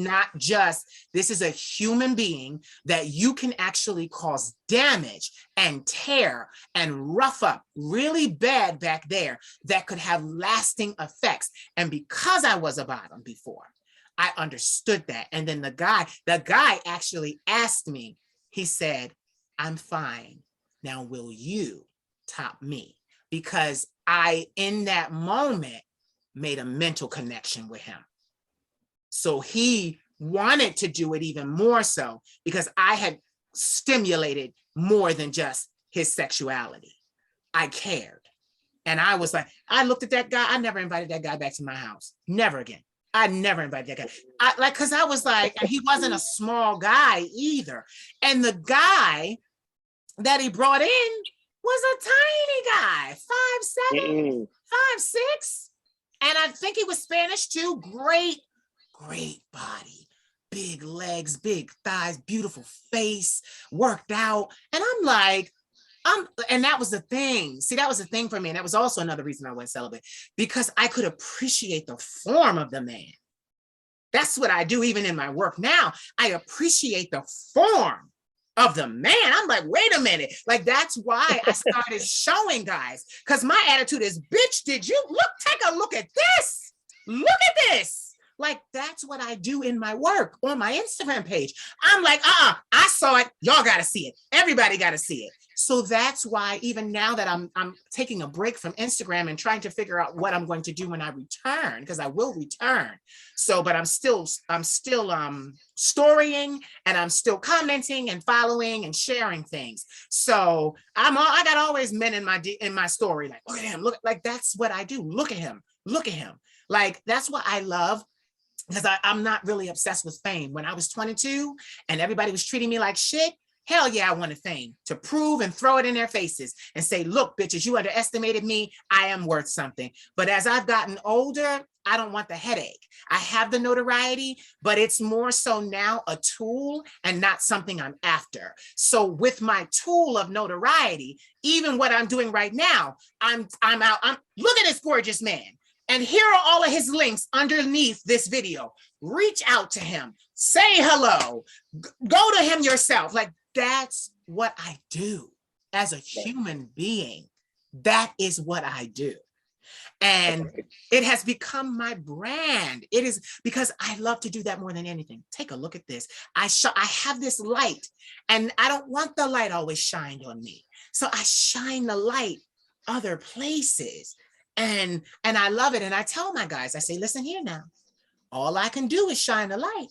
a human being that you can actually cause damage and tear and rough up really bad back there that could have lasting effects. And because I was a bottom before, I understood that. And then the guy actually asked me, he said, I'm fine. Now, will you top me? Because I, in that moment, made a mental connection with him. So he wanted to do it even more so, because I had stimulated more than just his sexuality. I cared. And I was like, I looked at that guy. I never invited that guy back to my house. Never again. I never invited that guy. Cause I was like, and he wasn't a small guy either. And the guy that he brought in was a tiny guy, 5'7", 5'6". And I think he was Spanish too. Great body, big legs, big thighs, beautiful face, worked out. And I'm like, and that was the thing. See, that was the thing for me. And that was also another reason I went celibate, because I could appreciate the form of the man. That's what I do even in my work now. I appreciate the form. of the man. I'm like, wait a minute. Like, that's why I started showing guys, because my attitude is, bitch, did you look, take a look at this. Look at this. Like, that's what I do in my work on my Instagram page. I'm like, I saw it. Y'all got to see it. Everybody got to see it. So that's why even now that I'm taking a break from Instagram and trying to figure out what I'm going to do when I return, because I will return. So, but I'm still storying, and I'm still commenting and following and sharing things. So I got always men in my story. Like, look at him. Look, like, that's what I do. Look at him. Look at him. Like, that's what I love. Because I'm not really obsessed with fame. When I was 22 and everybody was treating me like shit, hell yeah, I wanted fame to prove and throw it in their faces and say, look, bitches, you underestimated me. I am worth something. But as I've gotten older, I don't want the headache. I have the notoriety, but it's more so now a tool and not something I'm after. So with my tool of notoriety, even what I'm doing right now, I'm look at this gorgeous man. And here are all of his links underneath this video. Reach out to him, say hello, go to him yourself. Like, that's what I do as a human being. That is what I do. And it has become my brand. It is because I love to do that more than anything. Take a look at this. I have this light, and I don't want the light always shined on me. So I shine the light other places. And I love it. And I tell my guys, I say, listen here now, all I can do is shine the light.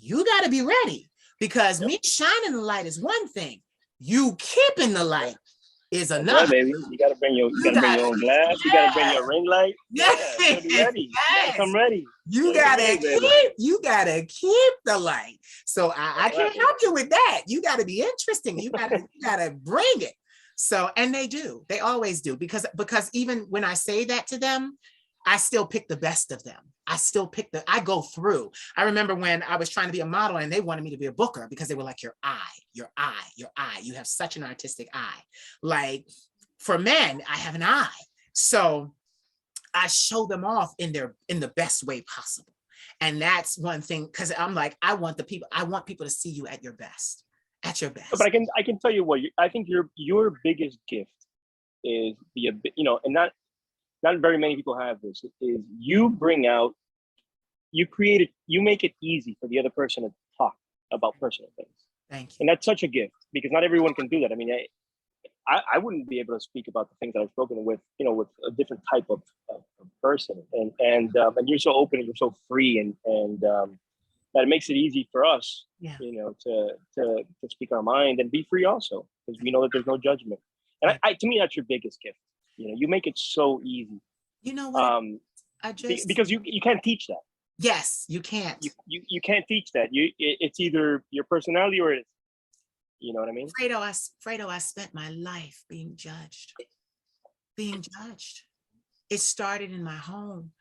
You got to be ready, because me shining the light is one thing. You keeping the light is another. Yeah, baby. You got to bring your own glass. You got to bring your ring light. Yeah, you gotta be ready. Yes. You gotta come ready. You gotta keep the light. So I can't help you with that. You got to be interesting. You gotta bring it. So, and they do, they always do, because even when I say that to them, I still pick the best of them. I go through. I remember when I was trying to be a model and they wanted me to be a booker because they were like, your eye, you have such an artistic eye. Like, for men, I have an eye. So I show them off in the best way possible. And that's one thing, because I'm like, I want people to see you at your best. At your best. But I can tell you what, I think your biggest gift is and not very many people have this, is you bring out, you make it easy for the other person to talk about personal things. Thank you. And that's such a gift, because not everyone can do that. I mean, I wouldn't be able to speak about the things that I've spoken with a different type of person, and you're so open and you're so free, and that it makes it easy for us, to speak our mind and be free also, because we know that there's no judgment. And to me, that's your biggest gift. You make it so easy. You know what? Because you can't teach that. Yes, you can't. You can't teach that. It's either your personality or it's, you know what I mean? Fredo, I spent my life being judged. It started in my home.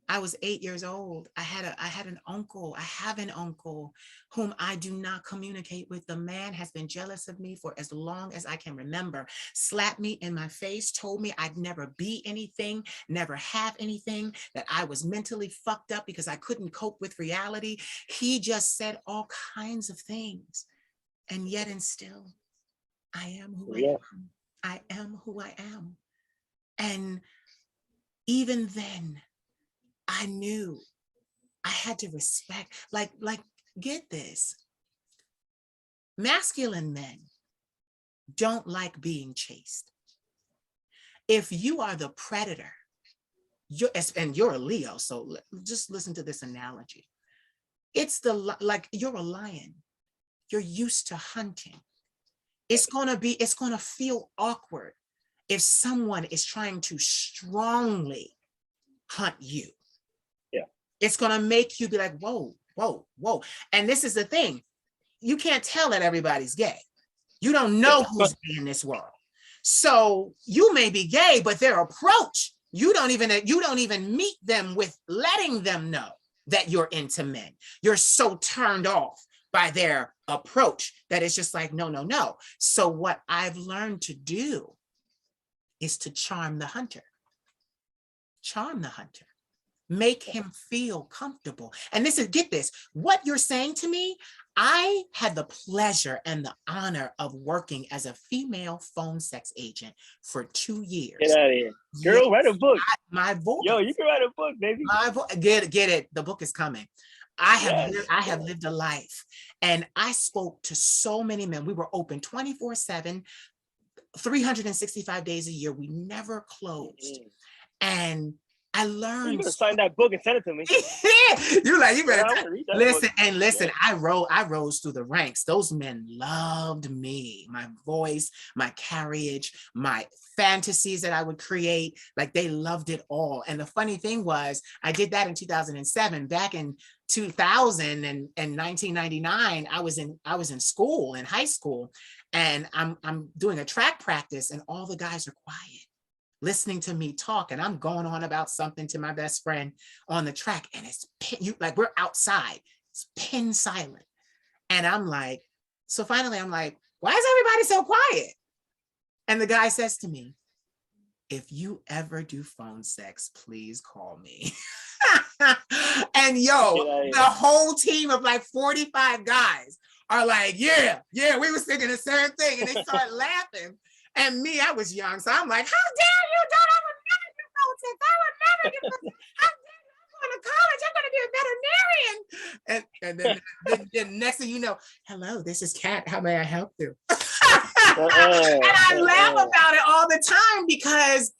I was 8 years old. I have an uncle whom I do not communicate with. The man has been jealous of me for as long as I can remember. Slapped me in my face, told me I'd never be anything, never have anything, that I was mentally fucked up because I couldn't cope with reality. He just said all kinds of things. And yet and still, I am who I am. I am who I am. And even then, I knew I had to respect, like, get this. Masculine men don't like being chased. If you are the predator, and you're a Leo, so just listen to this analogy. It's like you're a lion. You're used to hunting. It's gonna feel awkward if someone is trying to strongly hunt you. It's going to make you be like, whoa, whoa, whoa. And this is the thing. You can't tell that everybody's gay. You don't know who's gay in this world. So you may be gay, but their approach, you don't even meet them with letting them know that you're into men. You're so turned off by their approach that it's just like, no, no, no. So what I've learned to do is to charm the hunter. Charm the hunter. make him feel comfortable. And this is, get this, what you're saying to me, I had the pleasure and the honor of working as a female phone sex agent for 2 years. Get out of here. Girl, Yes, write a book. my voice. Yo, you can write a book, baby. Get it. The book is coming. I have Yes. lived a life, and I spoke to so many men. We were open 24/7, 365 days a year. We never closed. And I learned. You're gonna sign that book and send it to me. You better listen book. and listen. Yeah. I rose through the ranks. Those men loved me, my voice, my carriage, my fantasies that I would create. Like, they loved it all. And the funny thing was, I did that in 2007. Back in 2000 and 1999, I was in school, in high school, and I'm doing a track practice, and all the guys are quiet, listening to me talk, and I'm going on about something to my best friend on the track, and it's like we're outside, it's pin silent. And I'm like, so finally I'm like, why is everybody so quiet? And the guy says to me, if you ever do phone sex, please call me. And the whole team of like 45 guys are like, yeah, we were thinking the same thing. And they start laughing. And me, I was young, so I'm like, how dare you, Don? I would never do phone sex. I would never do phone sex. How dare you? I'm going to college. I'm going to be a veterinarian. And then next thing you know, hello, this is Kat. How may I help you? And I laugh about it all the time, because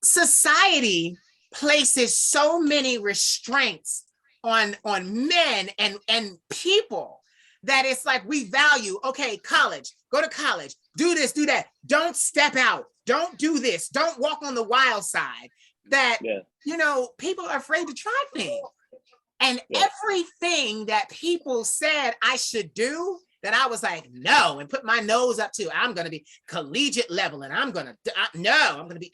society places so many restraints on men and people, that it's like we value, okay, college, go to college, do this, do that, don't step out, don't do this, don't walk on the wild side, that, people are afraid to try things. And everything that people said I should do, that I was like, no, and put my nose up to, I'm going to be collegiate level, and I'm going to be,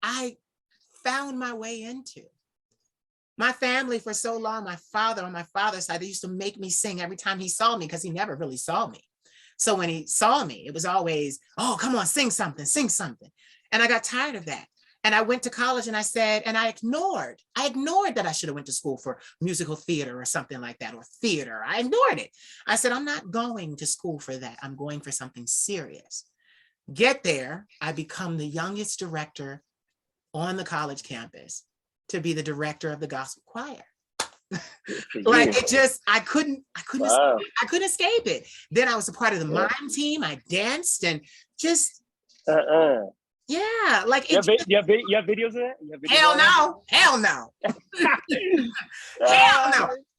I found my way into. My family for so long, my father on my father's side, they used to make me sing every time he saw me, because he never really saw me. So when he saw me, it was always, oh, come on, sing something, sing something. And I got tired of that. And I went to college, and I said, and I ignored that I should have went to school for musical theater or something like that, or theater. I ignored it. I said, I'm not going to school for that. I'm going for something serious. Get there, I become the youngest director on the college campus to be the director of the gospel choir. Like, it just, I couldn't escape it. Then I was a part of the mime team. I danced and just, like, you have videos of that? Hell no. Hell no.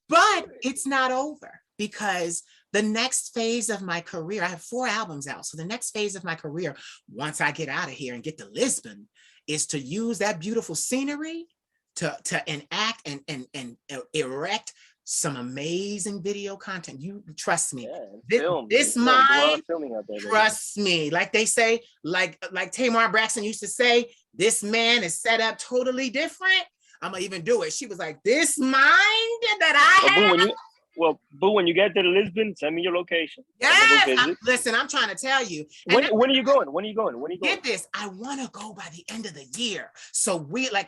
But it's not over, because the next phase of my career, I have 4 albums out. So the next phase of my career, once I get out of here and get to Lisbon, is to use that beautiful scenery to enact and erect some amazing video content. You trust me. This mind, trust me. Like they say, like Tamar Braxton used to say, this man is set up totally different. I'm gonna even do it. She was like, this mind that I have. Boo, when you get to Lisbon, send me your location. Yes, listen, I'm trying to tell you. When are you going? Get this, I want to go by the end of the year. So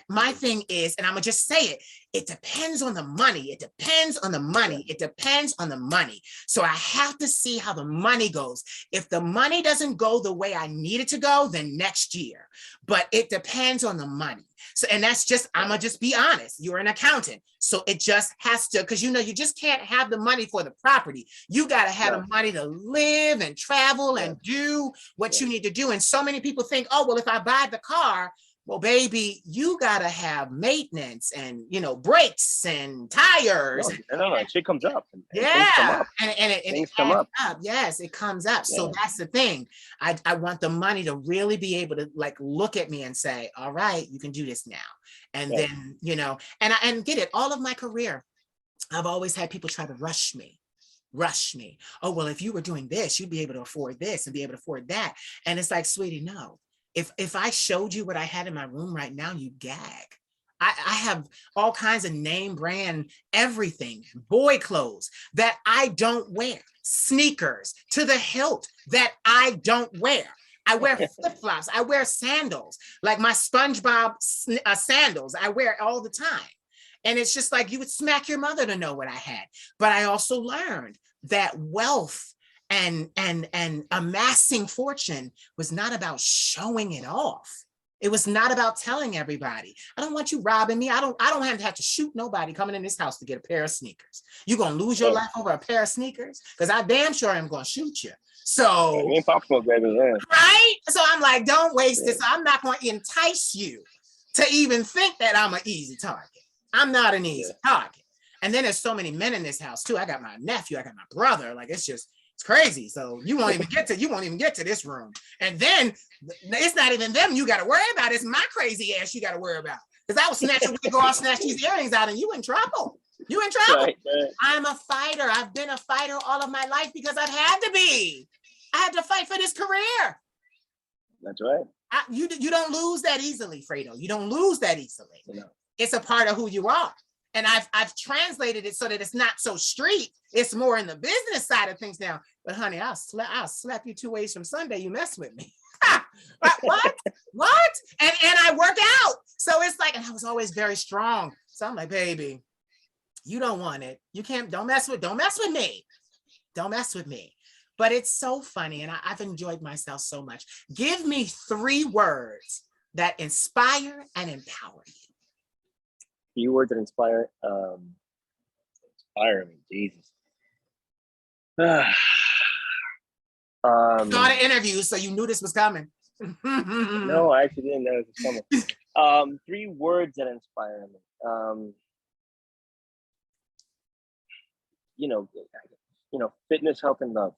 my thing is, and I'm gonna just say it depends on the money. It depends on the money. It depends on the money. So I have to see how the money goes. If the money doesn't go the way I need it to go, then next year. But it depends on the money. So, and that's just, I'm gonna just be honest. You're an accountant. So it just has to, because you just can't have the money for the property. You got to have the money to live and travel and do what you need to do. And so many people think, oh, well, if I buy the car, well, baby, you got to have maintenance and, brakes and tires. No, shit comes up. Things come up. Yes, it comes up. Yeah. So that's the thing. I want the money to really be able to look at me and say, all right, you can do this now. And then, and get it, all of my career, I've always had people try to rush me. Oh, well, if you were doing this, you'd be able to afford this and be able to afford that. And it's like, sweetie, no. If I showed you what I had in my room right now, you'd gag. I have all kinds of name brand everything, boy clothes that I don't wear, sneakers to the hilt that I don't wear. I wear flip-flops. I wear sandals, like my SpongeBob sandals. I wear it all the time. And it's just like you would smack your mother to know what I had. But I also learned that wealth and amassing fortune was not about showing it off. It was not about telling everybody, I don't want you robbing me. I don't have to shoot nobody coming in this house to get a pair of sneakers. You're gonna lose your life over a pair of sneakers? Because I damn sure am gonna shoot you. So ain't possible, baby. Yeah. Right? So I'm like, don't waste this. I'm not going to entice you to even think that I'm an easy target. I'm not an easy target. And then there's so many men in this house too. I got my nephew, I got my brother. Like it's crazy. So you won't even get to this room. And then it's not even them you got to worry about. It's my crazy ass you got to worry about. Because I will snatch a wig off, snatch these earrings out, and you in trouble. You in trouble. Right. I'm a fighter. I've been a fighter all of my life because I've had to be. I had to fight for this career. That's right. You don't lose that easily, Fredo. You don't lose that easily. No. It's a part of who you are. And I've translated it so that it's not so street. It's more in the business side of things now. But honey, I'll slap you 2 ways from Sunday. You mess with me. What? What? And I work out. So it's like, and I was always very strong. So I'm like, baby, you don't want it. You can't, don't mess with me. Don't mess with me. But it's so funny. And I've enjoyed myself so much. Give me 3 words that inspire and empower you. 3 words that inspire me, Jesus. Saw the interview, so you knew this was coming. No, I actually didn't know this was coming. 3 words that inspire me. Fitness, health, and love.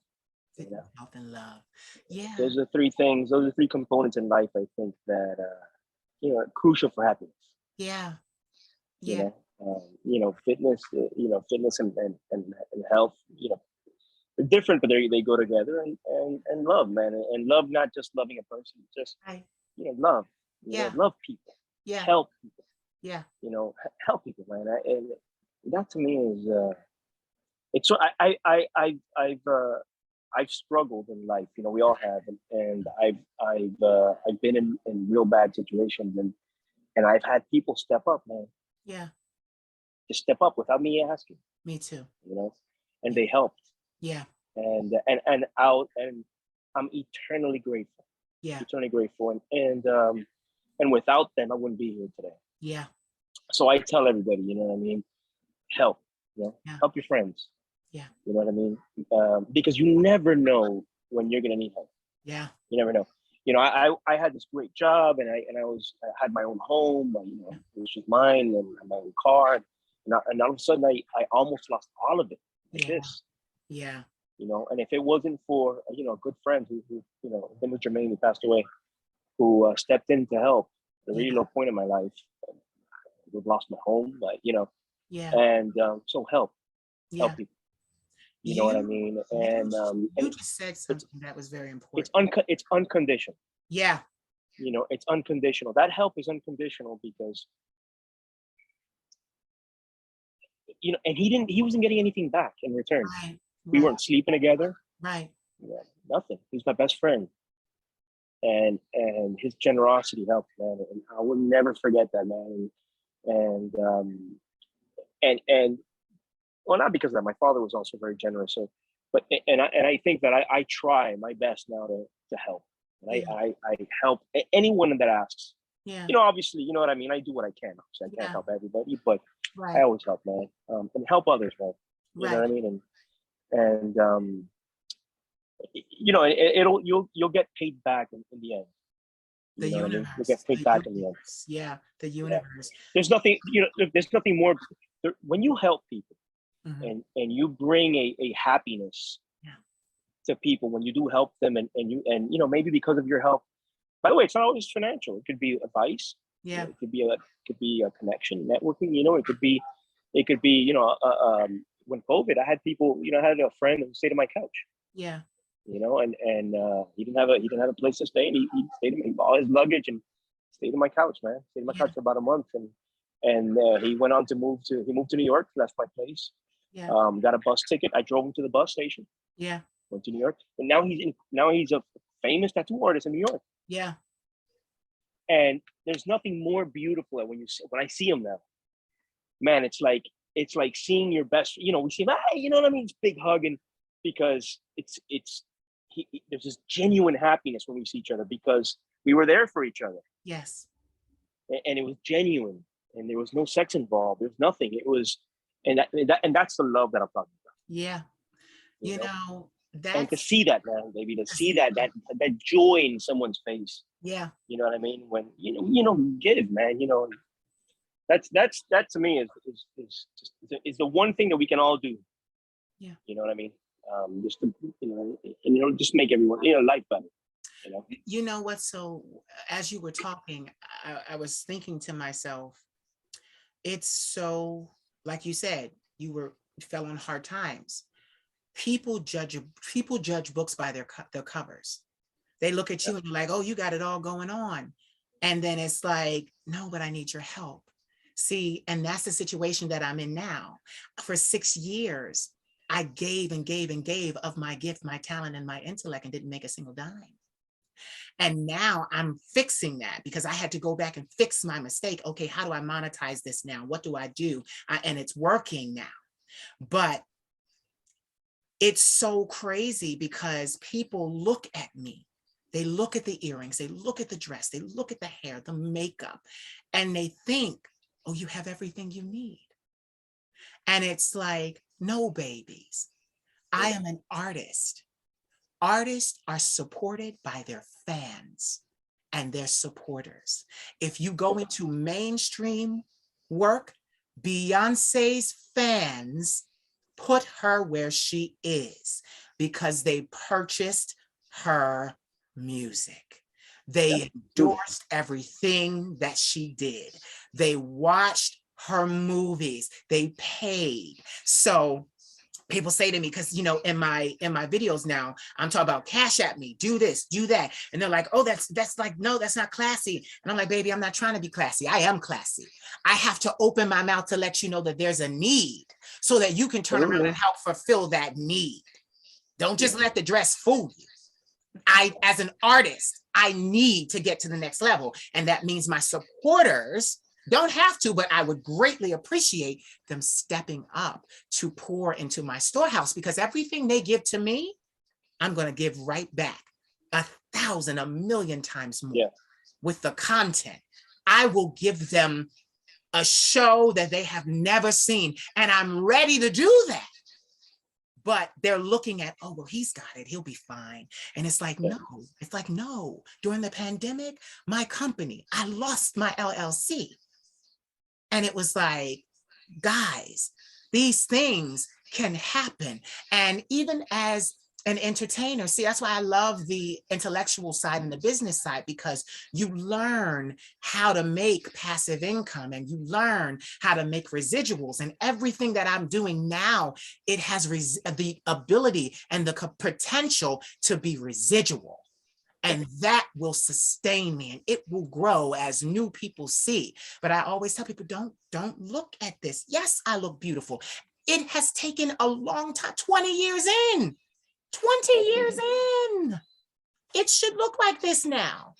Fitness, health, and love. Yeah. Those are 3 things. Those are 3 components in life, I think, that are crucial for happiness. Yeah. Yeah. Fitness, fitness and health, they're different, but they go together, and love, man, and love, not just loving a person, just love, love people, help people, help people, man. And that to me is it's so I've struggled in life, we all have, and I've been in real bad situations, and I've had people step up, man. Yeah. Just step up without me asking. Me too. And they helped. Yeah. And I'm eternally grateful. Yeah. Eternally grateful. And without them, I wouldn't be here today. Yeah. So I tell everybody, help. Help your friends. Yeah. You know what I mean? Because you never know when you're gonna need help. Yeah. You never know. I had this great job, and I had my own home, it was just mine, and my own car, and all of a sudden I almost lost all of it. Like this. Yeah. And if it wasn't for a good friend who him with Jermaine, who passed away, who stepped in to help at a really low point in my life, I would have lost my home, and so help people. You know what I mean? And you just said something that was very important. It's unconditional. Yeah. It's unconditional. That help is unconditional because and he wasn't getting anything back in return. Right. We weren't sleeping together. Right. Nothing. He's my best friend. And his generosity helped, man. And I will never forget that, man. And well, not because of that. My father was also very generous. So, but I think that I try my best now to help. And I help anyone that asks. Yeah. Obviously, you know what I mean. I do what I can. So I can't help everybody, but I always help, man. And help others, man. You know what I mean? And you'll get paid back in the end. The universe. You'll get paid back in the end. Yeah, the universe. There's nothing more. When you help people, and you bring a happiness to people, when you do help them, and maybe because of your help. By the way, it's not always financial. It could be advice. Yeah. It could be a connection, networking. It could be when COVID, I had people. I had a friend who stayed on my couch. Yeah. And he didn't have a place to stay, and he stayed. He bought his luggage and stayed on my couch, man. Stayed on my couch for about a month, and he went on to moved to New York. Left my place. Yeah. Got a bus ticket. I drove him to the bus station. Yeah. Went to New York, and now he's a famous tattoo artists in New York. Yeah. And there's nothing more beautiful than when I see him now. Man, it's like seeing your best. You know, we see him. Hey, you know what I mean? It's big hug, and because there's this genuine happiness when we see each other because we were there for each other. Yes. And it was genuine, and there was no sex involved. There's nothing. It was, and that's the love that I'm talking about. Yeah. You know, and to see that, man, baby, to see that joy in someone's face. Yeah. You know what I mean? When give, man. You know, that to me is the one thing that we can all do. Yeah. You know what I mean? Just to, just make everyone, life better. You know what? So as you were talking, I was thinking to myself, it's so, like you said, you fell on hard times. People judge books by their covers. They look at you and you're like, oh, you got it all going on. And then it's like, no, but I need your help. See, and that's the situation that I'm in now. For 6 years, I gave and gave and gave of my gift, my talent, and my intellect, and didn't make a single dime. And now I'm fixing that because I had to go back and fix my mistake. Okay, how do I monetize this now? What do I do? And it's working now. But it's so crazy because people look at me. They look at the earrings, they look at the dress, they look at the hair, the makeup, and they think, oh, you have everything you need. And it's like, no, babies, I am an artist. Artists are supported by their fans and their supporters. If you go into mainstream work, Beyonce's fans put her where she is because they purchased her music. They endorsed everything that she did. They watched her movies. They paid. So people say to me, because in my videos now, I'm talking about cash at me, do this, do that. And they're like, oh, that's like, no, that's not classy. And I'm like, baby, I'm not trying to be classy. I am classy. I have to open my mouth to let you know that there's a need so that you can turn around and help fulfill that need. Don't just let the dress fool you. As an artist, I need to get to the next level. And that means my supporters don't have to, but I would greatly appreciate them stepping up to pour into my storehouse because everything they give to me, I'm going to give right back 1,000, 1,000,000 times more with the content. I will give them a show that they have never seen, and I'm ready to do that. But they're looking at, oh, well, he's got it. He'll be fine. And it's like, no. It's like, no. During the pandemic, my company, I lost my LLC. And it was like, guys, these things can happen. And even as an entertainer, see, that's why I love the intellectual side and the business side, because you learn how to make passive income and you learn how to make residuals. And everything that I'm doing now, it has the ability and the potential to be residual. And that will sustain me and it will grow as new people see. But I always tell people, don't look at this. Yes, I look beautiful. It has taken a long time, 20 years in. 20 years in, it should look like this now.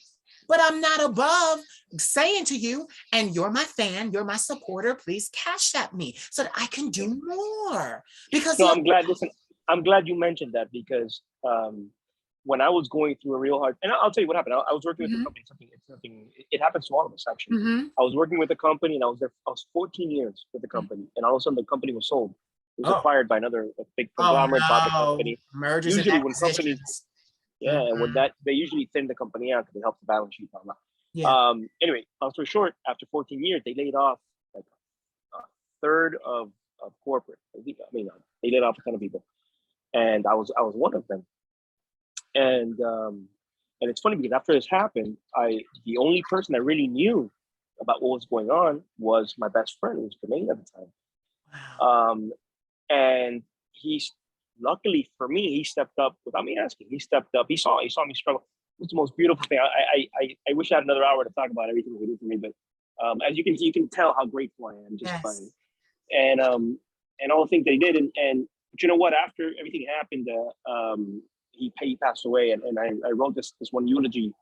But I'm not above saying to you, and you're my fan, you're my supporter, please cash at me so that I can do more. Because no, I'm glad you mentioned that because when I was going through a real hard, and I'll tell you what happened. I was working with a company, it happens to all of us actually. I was working with a company and I was 14 years with the company, and all of a sudden the company was sold. It was acquired by another big conglomerate, bought the company. Mergers usually and when companies, and when they usually thin the company out because it helps the balance sheet. Anyway, long story short, after 14 years, they laid off like a third of corporate. I mean, they laid off a ton of people, and I was one of them. And it's funny because after this happened, the only person that really knew about what was going on was my best friend, who was Canadian at the time. Wow. And luckily for me, he stepped up without me asking. He stepped up. He saw me struggle. It's the most beautiful thing. I wish I had another hour to talk about everything he did for me, but as you can tell how grateful I am just by it. And all the things they did. And but you know what? After everything happened, he passed away, and I wrote this one eulogy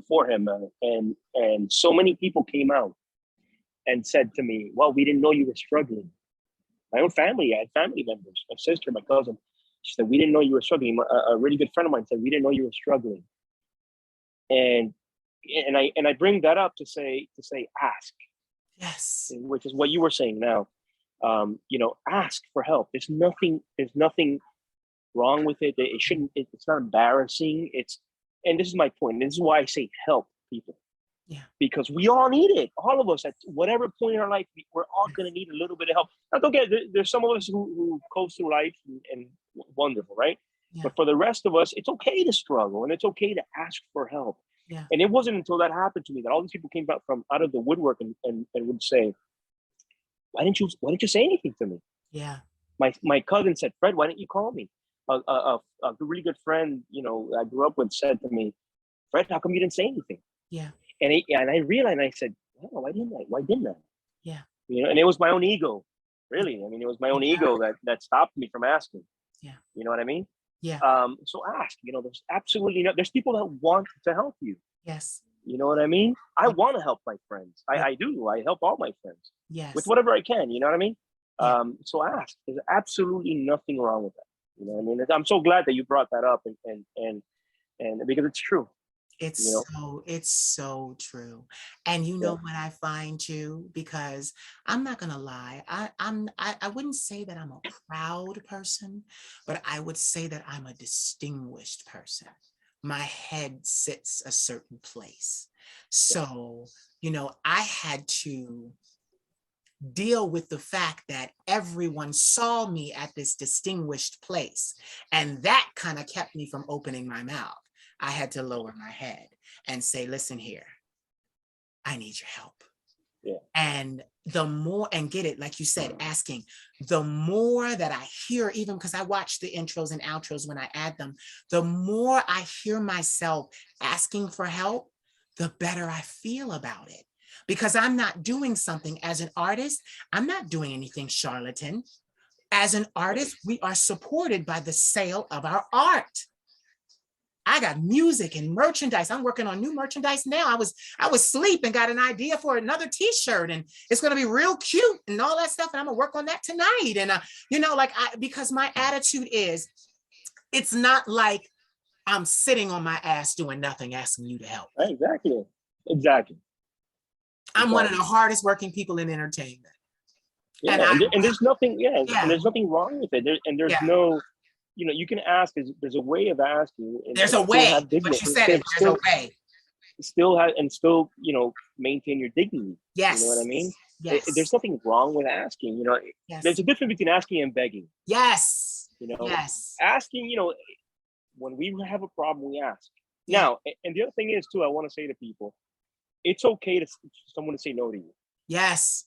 for him, and so many people came out and said to me, well, we didn't know you were struggling. My own family, I had family members, my sister, my cousin. She said, we didn't know you were struggling. A really good friend of mine said, we didn't know you were struggling. And I bring that up to say ask. Yes. Which is what you were saying now. Ask for help. There's nothing wrong with it. It shouldn't, it's not embarrassing. And this is my point. This is why I say help people. Yeah. Because we all need it. All of us at whatever point in our life, we're all going to need a little bit of help. Now, don't get, there's some of us who coast through life and wonderful, right? Yeah. But for the rest of us, it's okay to struggle and it's okay to ask for help. Yeah. And it wasn't until that happened to me that all these people came back from out of the woodwork and would say, why didn't you say anything to me? Yeah. My cousin said, Fred, why didn't you call me? A really good friend, I grew up with said to me, Fred, how come you didn't say anything? Yeah. And I realized, I said, oh, why didn't I? Yeah. And it was my own ego, really. I mean, it was my own ego that stopped me from asking. Yeah. You know what I mean? Yeah. So ask, there's absolutely there's people that want to help you. Yes. You know what I mean? I want to help my friends. I do. I help all my friends. Yes. With whatever I can, you know what I mean? Yeah. So ask. There's absolutely nothing wrong with that. You know what I mean? I'm so glad that you brought that up and because it's true. It's so true. And what I find too, because I'm not gonna lie, I wouldn't say that I'm a proud person, but I would say that I'm a distinguished person. My head sits a certain place. So, I had to deal with the fact that everyone saw me at this distinguished place. And that kind of kept me from opening my mouth. I had to lower my head and say, listen here, I need your help. Yeah. And the more, and get it, like you said, asking, the more that I hear, even because I watch the intros and outros when I add them, the more I hear myself asking for help, the better I feel about it. Because I'm not doing something as an artist, I'm not doing anything charlatan. As an artist, we are supported by the sale of our art. I got music and merchandise. I'm working on new merchandise now. I was asleep and got an idea for another t-shirt and it's going to be real cute and all that stuff. And I'm gonna work on that tonight. And, because my attitude is, it's not like I'm sitting on my ass doing nothing, asking you to help. Exactly. I'm one of the hardest working people in entertainment. Yeah, and there's nothing, and there's nothing wrong with it. There's no, you can ask. There's a way of asking. There's a way, but you said it. There's a way. Still, maintain your dignity. Yes. You know what I mean? Yes. There's nothing wrong with asking. Yes. There's a difference between asking and begging. Yes. Yes. Asking, when we have a problem, we ask. Yeah. Now, and the other thing is too, I want to say to people, it's okay to someone to say no to you. Yes.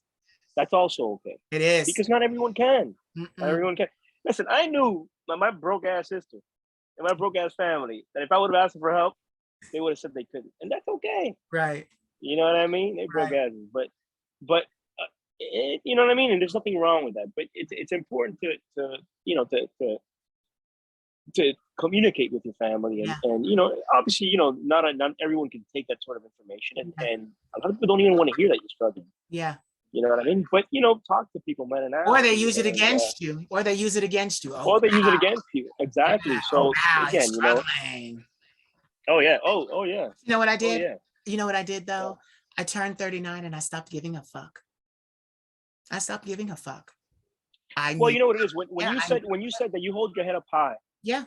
That's also okay. It is. Because not everyone can. Not everyone can. Listen, I knew my broke ass sister and my broke ass family that if I would have asked them for help, they would have said they couldn't. And that's okay. Right. You know what I mean? They broke asses. But you know what I mean? And there's nothing wrong with that. But it's important to communicate with your family and obviously not everyone can take that sort of information and a lot of people don't even want to hear that you're struggling. Yeah. You know what I mean? But talk to people, man, and ask. Or they use it against you. Or they use it against you. Or they use it against you. Exactly. Yeah. So again, Oh yeah. Oh yeah. You know what I did? Oh, yeah. You know what I did though? I turned 39 and I stopped giving a fuck. I stopped giving a fuck. Well, you know what it is? When you said that you hold your head up high. Yeah.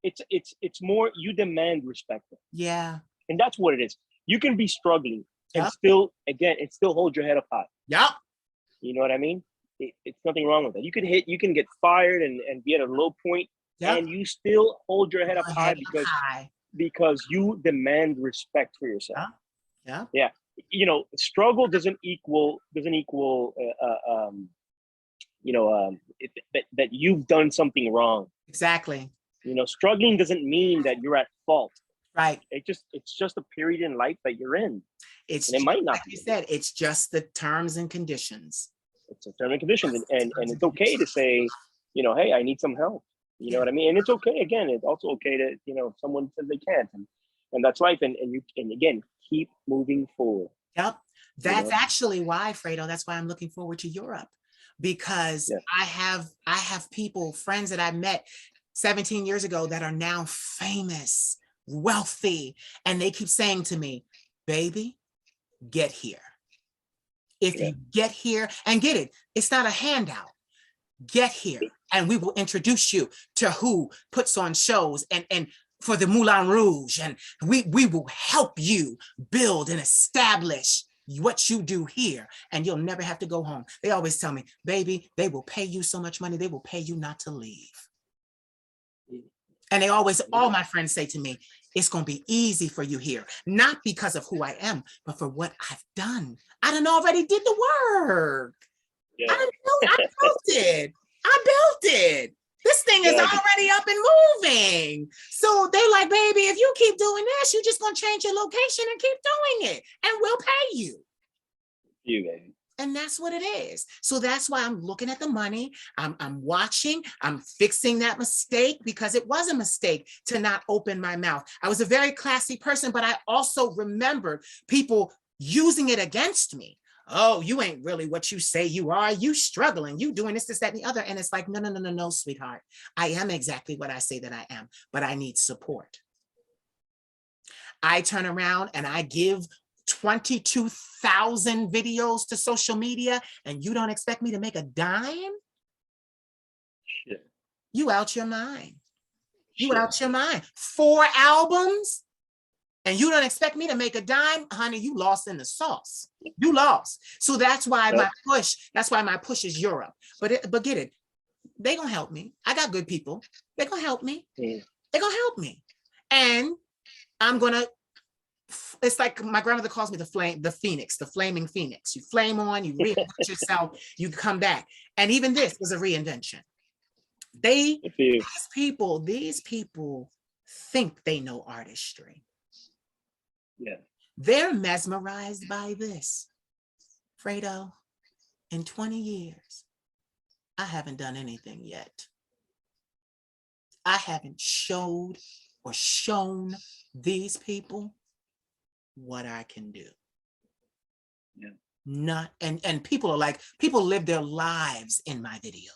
It's more you demand respect. Yeah. And that's what it is. You can be struggling and still hold your head up high. Yep. You know what I mean? It's nothing wrong with that. You can get fired and be at a low point and you still hold your head up high because you demand respect for yourself. Yeah. Struggle doesn't equal that you've done something wrong. Exactly. Struggling doesn't mean that you're at fault. Right. It's just a period in life that you're in. It might not like you said, it's just the terms and conditions. It's a term and conditions. And it's okay to say, hey, I need some help. You know what I mean? And it's okay. Again, it's also okay to, if someone says they can't, and that's life. And again, keep moving forward. Yep. That's actually why, Fredo, that's why I'm looking forward to Europe, because I have people, friends that I met 17 years ago that are now famous, wealthy, and they keep saying to me, baby, get here. If you get here and get it, it's not a handout. Get here and we will introduce you to who puts on shows and for the Moulin Rouge, and we will help you build and establish what you do here, and you'll never have to go home. They always tell me, baby, they will pay you so much money, they will pay you not to leave. And they always, all my friends say to me, it's going to be easy for you here, not because of who I am, but for what I've done. I done already did the work. I built it. I built it. This thing is already up and moving. So they're like, baby, if you keep doing this, you're just going to change your location and keep doing it, and we'll pay you. You, baby. And that's what it is. So that's why I'm looking at the money. I'm watching, I'm fixing that mistake, because it was a mistake to not open my mouth. I was a very classy person, but I also remembered people using it against me. Oh, you ain't really what you say you are. You struggling, you doing this, that, and the other. And it's like, no, sweetheart. I am exactly what I say that I am, but I need support. I turn around and I give 22,000 videos to social media, and you don't expect me to make a dime? Shit. You out your mind. You out your mind. 4 albums, and you don't expect me to make a dime? Honey, you lost in the sauce. You lost. So that's why my push is Europe. But get it, they gonna help me. I got good people. They're gonna help me. They're gonna help me. And I'm gonna, it's like my grandmother calls me the flaming phoenix. You flame on, you reinvent yourself, you come back. And even this was a reinvention. These people think they know artistry. Yeah. They're mesmerized by this. Fredo, in 20 years, I haven't done anything yet. I haven't showed or shown these people what I can do. Yeah. And people are like, people live their lives in my videos.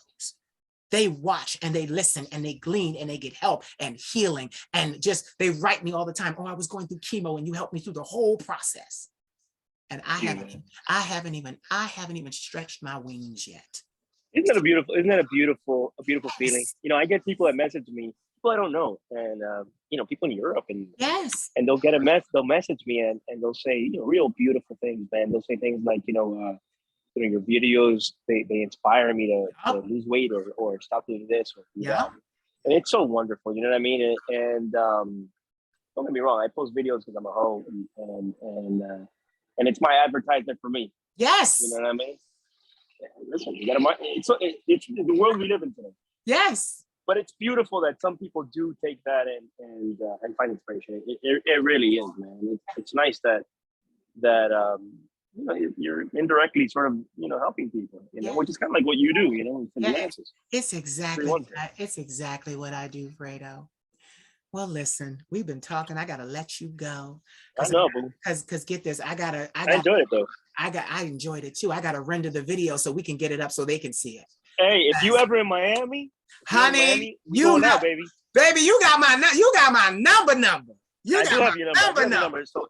They watch and they listen and they glean and they get help and healing, and just, they write me all the time. Oh, I was going through chemo and you helped me through the whole process. And I haven't even stretched my wings yet. Isn't that a beautiful feeling? You know, I get people that message me, people I don't know, and people in Europe, and and they'll message me and they'll say, real beautiful things, man. They'll say things like, your videos, they inspire me to lose weight or stop doing this or do that. And it's so wonderful, you know what I mean? And don't get me wrong, I post videos because I'm a hoe, and it's my advertisement for me. Yes. You know what I mean? Listen, you gotta mind, it's the world we live in today. Yes. But it's beautiful that some people do take that and find inspiration. It really is, man. It's nice that you're indirectly sort of helping people, which is kind of like what you do, It's exactly what I do, Fredo. Well, listen, we've been talking. I gotta let you go. I know, because get this, I enjoyed it though. I enjoyed it too. I gotta render the video so we can get it up so they can see it. Hey, if you ever in Miami, honey, you know, baby, you got my number. I do have your number. So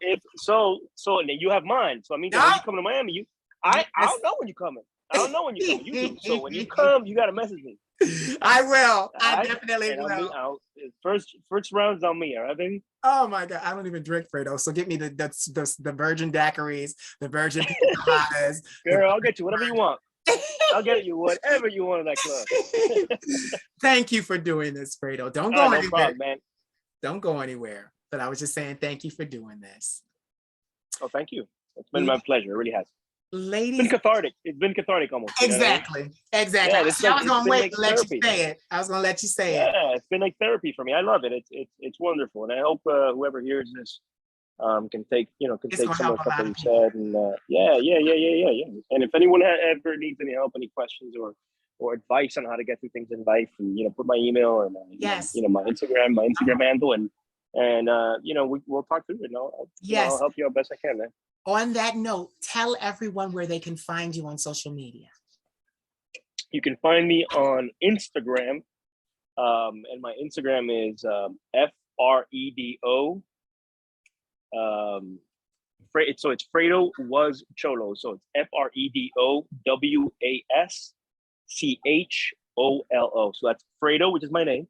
and then you have mine. So I mean, when you come to Miami, I don't know when you're coming. I don't know when you're coming. You do. So when you come, you gotta message me. I will. I definitely will. First round's on me, all right, baby? Oh my God, I don't even drink, Fredo. So get me the virgin daiquiris, the virgin pizzas. Girl, I'll get you whatever you want. I'll get you whatever you want in that club. Thank you for doing this, Fredo. Don't go anywhere. No problem, man. Don't go anywhere. But I was just saying thank you for doing this. Oh, thank you. It's been my pleasure. It really has. Ladies, it's been cathartic. It's been cathartic almost. Exactly. Yeah, I was gonna wait to let you say it. I was gonna let you say it. Yeah, it's been like therapy for me. I love it. It's wonderful, and I hope whoever hears this can take some of the stuff that you said. And yeah. And if anyone ever needs any help, any questions, or or advice on how to get through things in life, and put my email or my Yes. my Instagram handle, and we'll talk through it. And I'll help you out best I can, man. On that note, tell everyone where they can find you on social media. You can find me on Instagram, and my Instagram is Fredo. So it's Fredo was Cholo. So it's FREDO WASCHOLO. So that's Fredo, which is my name.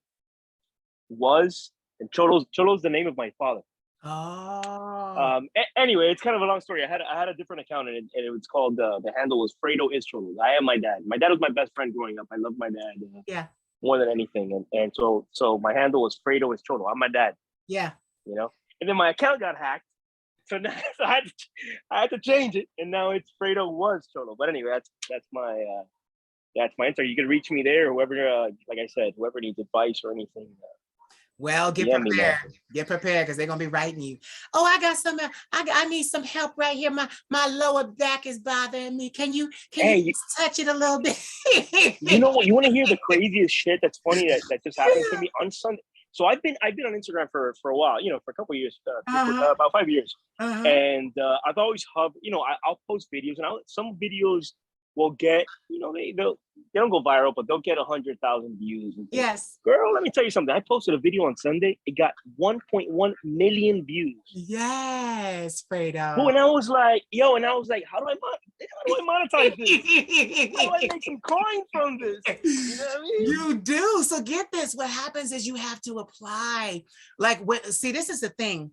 Was, and Cholo's the name of my father. Oh. Anyway, it's kind of a long story. I had a different account, and it was called the handle was Fredo is Cholo. I am my dad. My dad was my best friend growing up. I love my dad. More than anything, and so my handle was Fredo is Cholo. I'm my dad. Yeah. And then my account got hacked, so now I had to change it, and now it's Fredo was Cholo. But anyway, that's my Instagram. You can reach me there. Whoever, like I said, whoever needs advice or anything. Well, get prepared. Get prepared, because they're gonna be writing you. Oh, I got some. I need some help right here. My lower back is bothering me. Can you touch it a little bit? You know what? You want to hear the craziest shit? That's funny. That just happened to me on Sunday. So I've been on Instagram for a while. For a couple of years, about 5 years, and I've always I'll post videos, and some videos will get they don't go viral, but they'll get 100,000 views. Yes. Girl, let me tell you something. I posted a video on Sunday. It got 1.1 million views. Yes, Fredo. Oh, and I was like, how do I monetize this? How do I make some coin from this? You know what I mean? You do. So get this. What happens is you have to apply. See, this is the thing.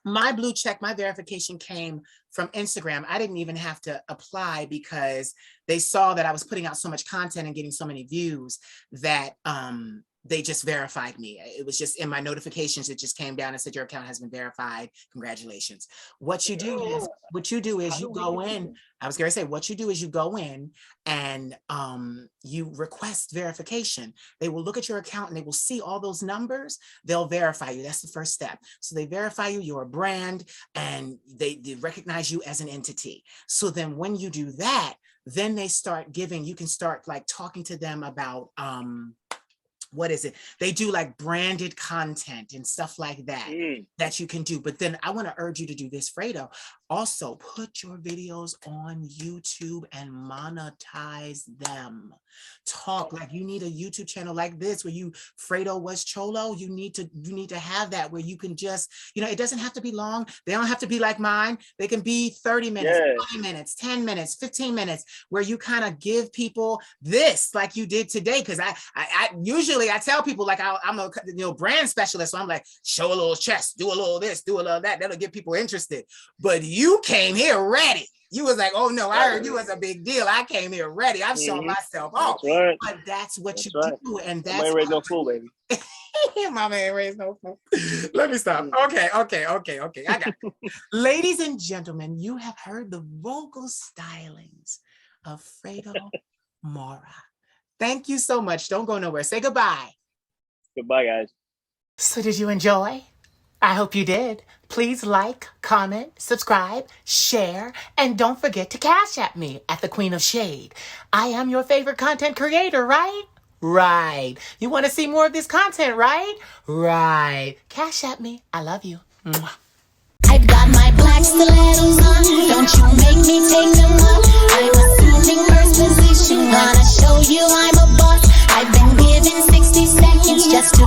My blue check, my verification came from Instagram. I didn't even have to apply, because they saw that I was putting out so much content and getting so many views that they just verified me. It was just in my notifications. It just came down and said, your account has been verified. Congratulations. What you do is you go in. I was going to say, what you do is you go in and you request verification. They will look at your account and they will see all those numbers. They'll verify you. That's the first step. So they verify you, you're a brand, and they recognize you as an entity. So then when you do that, then they start giving, you can start talking to them about, what is it? They do branded content and stuff like that, that you can do. But then I want to urge you to do this, Fredo. Also, put your videos on YouTube and monetize them. Talk you need a YouTube channel like this where Fredo was Cholo. You need to have that where you can just, it doesn't have to be long. They don't have to be like mine. They can be 30 minutes, 20 minutes, 10 minutes, 15 minutes, where you kind of give people this like you did today. Because I usually I tell people I'm a brand specialist, so I'm show a little chest, do a little this, do a little that. That'll get people interested. But you came here ready. You was like, oh no, I heard you was a big deal. I came here ready. I'm showing myself off. That's right. But that's what you do, and that's Mama ain't raised no fool, baby. Mama ain't raised no fool. Let me stop. Okay. I got it. Ladies and gentlemen, you have heard the vocal stylings of Fredo Mora. Thank you so much. Don't go nowhere. Say goodbye. Goodbye, guys. So did you enjoy? I hope you did. Please like, comment, subscribe, share, and don't forget to cash at me at the Queen of Shade. I am your favorite content creator, right? Right. You want to see more of this content, right? Right. Cash at me. I love you. Mwah. I've got my black stilettos on. Don't you make me take them off. I'm assuming first position. Gonna show you I'm a boss. I've been given 60 seconds just to